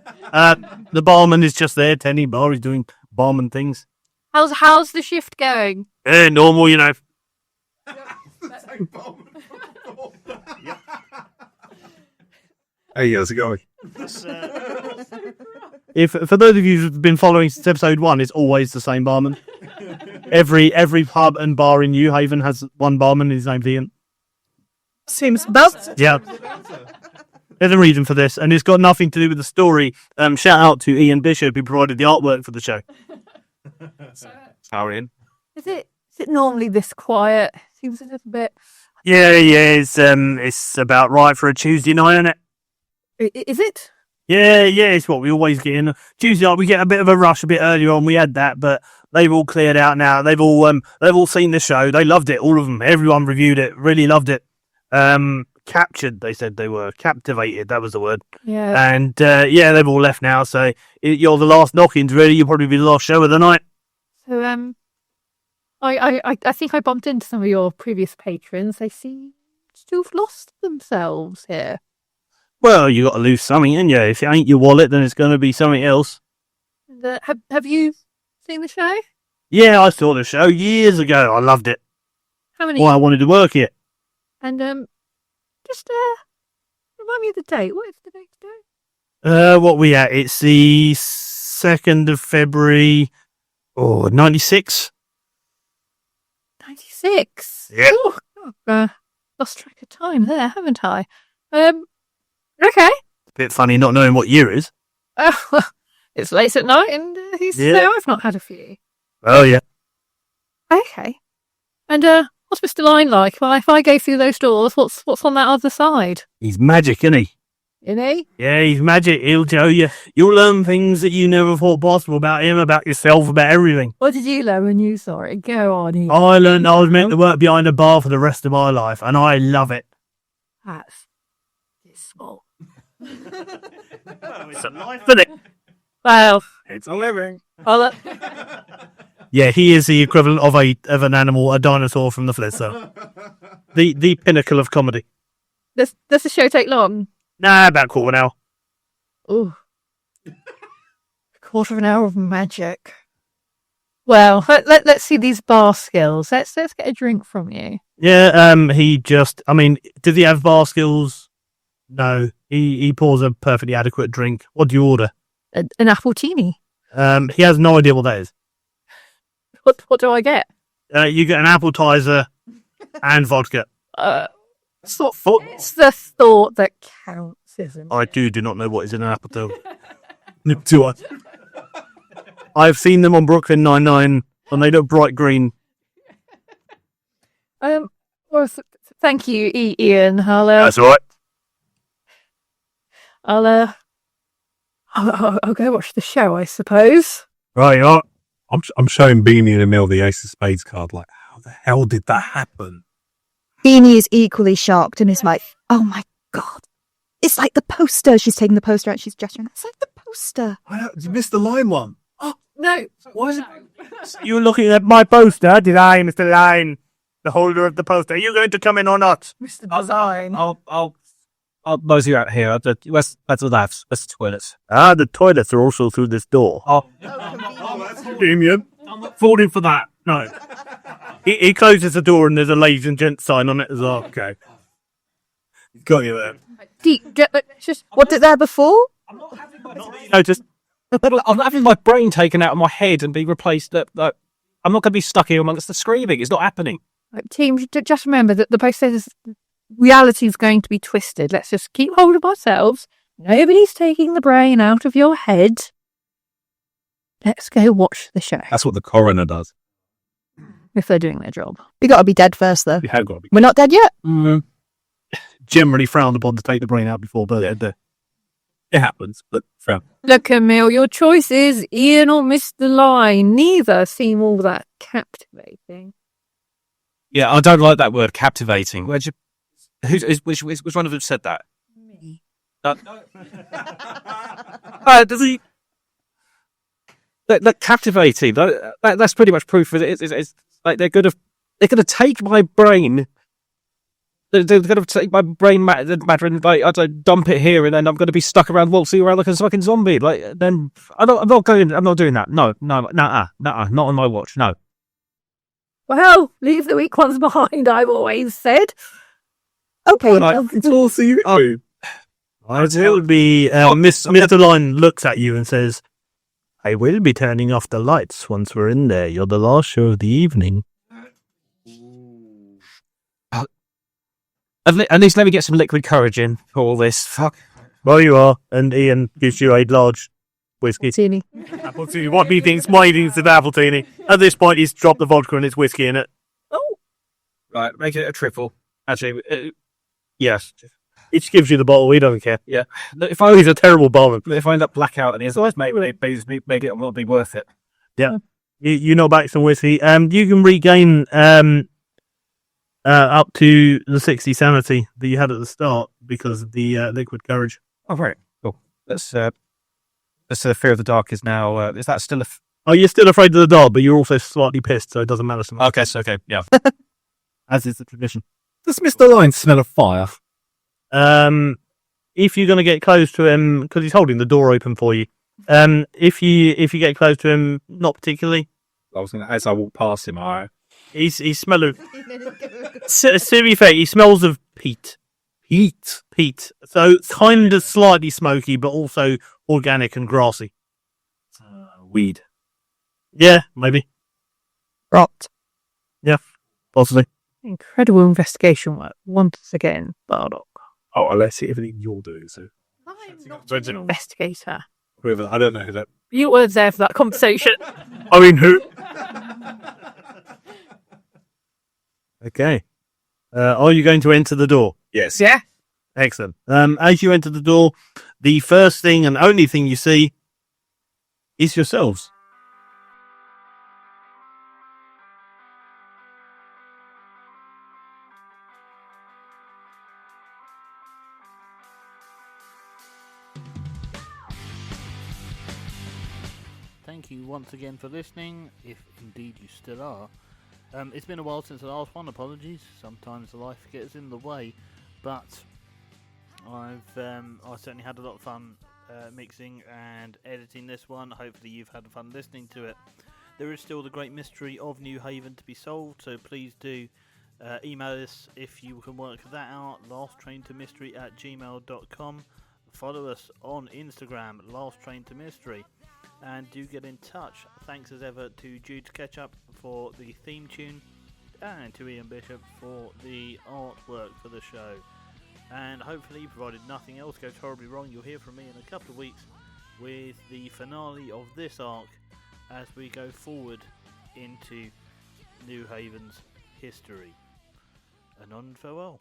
J: The barman is just there, tending bar. He's doing barman things.
H: How's the shift going?
J: Normal, you know.
G: Hey, how's it going?
J: If for those of you who've been following since episode 1, it's always the same barman. Every pub and bar in Newhaven has one barman. His name's Ian.
H: Seems about.
J: Yeah. There's a reason for this, and it's got nothing to do with the story. Shout out to Ian Bishop, who provided the artwork for the show.
E: How in?
H: Is it normally this quiet? Seems a little bit.
J: Yeah. It's about right for a Tuesday night, isn't it?
H: Is it?
J: Yeah, it's what we always get in. Tuesday night we get a bit of a rush a bit earlier on. We had that, but they've all cleared out now. They've all seen the show. They loved it, all of them. Everyone reviewed it, really loved it. Captured, they said they were captivated. That was the word.
H: Yeah.
J: And they've all left now. So you're the last knock-ins. Really, you'll probably be the last show of the night.
H: So I think I bumped into some of your previous patrons. They seem to have lost themselves here.
J: Well, you got to lose something, ain't you? If it ain't your wallet, then it's going to be something else.
H: And, have you seen the show?
J: Yeah, I saw the show years ago. I loved it.
H: How many?
J: Well, I wanted to work here.
H: And just remind me of the date. What is the date today?
J: What we at? It's the 2nd of February. 96.
H: 96.
J: Yeah.
H: Ooh, I've lost track of time there, haven't I? Okay.
J: Bit funny not knowing what year it is.
H: Well, it's late at night, and he's I've not had a few.
J: Oh yeah.
H: Okay. And what's Mr. Line like? Well, if I go through those doors, what's on that other side?
J: He's magic, isn't he?
H: Isn't he?
J: Yeah, he's magic. He'll tell you. You'll learn things that you never thought possible about him, about yourself, about everything.
H: What did you learn when you saw it? Go on, Ian.
J: I learned I was meant to work behind a bar for the rest of my life, and I love it.
H: That's dismal.
J: It's a life, isn't it?
H: Well,
G: It's a living.
H: I'll,
J: Yeah, he is the equivalent of an animal, a dinosaur from the Flintstones. The pinnacle of comedy.
H: does the show take long?
J: Nah, about quarter of an hour.
H: Ooh. A quarter of an hour of magic. Well, let's see these bar skills. Let's get a drink from you.
J: Yeah, does he have bar skills? No, he pours a perfectly adequate drink. What do you order?
H: An appletini.
J: He has no idea what that is.
H: What do I get?
J: You get an appetizer and vodka.
H: It's the thought that counts, isn't
J: I
H: it?
J: do not know what is in an appetizer. Do I? I've seen them on Brooklyn Nine-Nine, and they look bright green.
H: Well, thank you, Ian.
J: That's all right.
H: I'll go watch the show, I suppose.
J: Right,
G: I'm showing Beanie and Emil the Ace of Spades card. Like, how the hell did that happen?
F: Beanie is equally shocked and is like, oh my god. It's like the poster. She's taking the poster out. She's gesturing. It's like the poster.
G: You missed the line one.
H: No.
G: What is it?
J: You were looking at my poster, did I, Mr. Line? The holder of the poster. Are you going to come in or not?
H: Mr. Design.
E: I'll nose you out here. Where's the labs? Where's the toilets?
J: Ah, the toilets are also through this door.
G: Damien.
J: I'm not falling for that. No. He closes the door and there's a ladies and gents sign on it as well. Okay. Got you there.
F: Was it there before?
J: No, just
E: I'm not having my brain taken out of my head and be replaced. I'm not going to be stuck here amongst the screaming. It's not happening.
H: Team, just remember that the post says reality is going to be twisted. Let's just keep hold of ourselves. Nobody's taking the brain out of your head. Let's go watch the show.
G: That's what the coroner does.
H: If they're doing their job.
F: We gotta be dead first, though.
G: You have got to be.
F: We're not dead yet?
J: generally frowned upon to take the brain out before birth. It happens, but frown.
H: Look, Emil, your choice is Ian or Mr. Line. Neither seem all that captivating.
E: Yeah, I don't like that word, captivating. Which one of them said that?
H: Me.
E: Does he? That captivating. That's pretty much proof that it's like they're going to take my brain. They're going to take my brain matter and like I don't dump it here, and then I'm going to be stuck around waltzing around like a fucking zombie. Like then I'm not doing that. No, not on my watch. No.
H: Well, leave the weak ones behind, I've always said. Okay,
J: It would be Mr. Line looks at you and says, "I will be turning off the lights once we're in there. You're the last show of the evening."
E: At least let me get some liquid courage in for all this. Fuck.
J: Well, you are, and Ian gives you a large whiskey.
H: Martini.
J: Appletini. What he thinks is an appletini. At this point, he's dropped the vodka and it's whiskey in it.
H: Oh,
E: Right, make it a triple. Actually,
J: Yes. Each gives you the bottle. We don't care.
E: yeah. Look,
J: He's a terrible barman.
E: if I end up blackout and he's always made it will be worth it.
J: Yeah. You know about some whiskey. You can regain up to the 60 sanity that you had at the start because of the liquid courage.
E: Oh, right. Cool. That's the fear of the dark is now. Is that still a?
J: Oh, you're still afraid of the dark, but you're also slightly pissed, so it doesn't matter so much.
E: Okay. Yeah.
J: As is the tradition.
G: Does Mr. Line smell of fire?
J: If you're going to get close to him, because he's holding the door open for you. If you get close to him, not particularly.
G: I was going to, as I walk past him,
J: He's smelling. To be fair, he smells of peat. Peat. So kind of slightly smoky, but also organic and grassy.
G: weed.
J: Yeah, maybe.
H: Rot.
J: Yeah, possibly.
H: Incredible investigation work once again, Bardock.
G: Oh, well, let's see everything you're doing. So,
H: I'm not an investigator.
G: whoever, I don't know who that.
H: You weren't there for that conversation.
J: I mean, who? Okay. Are you going to enter the door?
G: Yes.
H: Yeah.
J: Excellent. As you enter the door, the first thing and only thing you see is yourselves.
B: Thank you once again for listening, if indeed you still are. It's been a while since the last one, apologies. Sometimes life gets in the way, but I certainly had a lot of fun mixing and editing this one. Hopefully you've had fun listening to it. There is still the great mystery of Newhaven to be solved, so please do email us if you can work that out, lasttraintomystery@gmail.com. Follow us on Instagram, lasttraintomystery. And do get in touch. Thanks as ever to Jude's Ketchup for the theme tune and to Ian Bishop for the artwork for the show. And hopefully, provided nothing else goes horribly wrong, you'll hear from me in a couple of weeks with the finale of this arc as we go forward into Newhaven's history. Anon, farewell.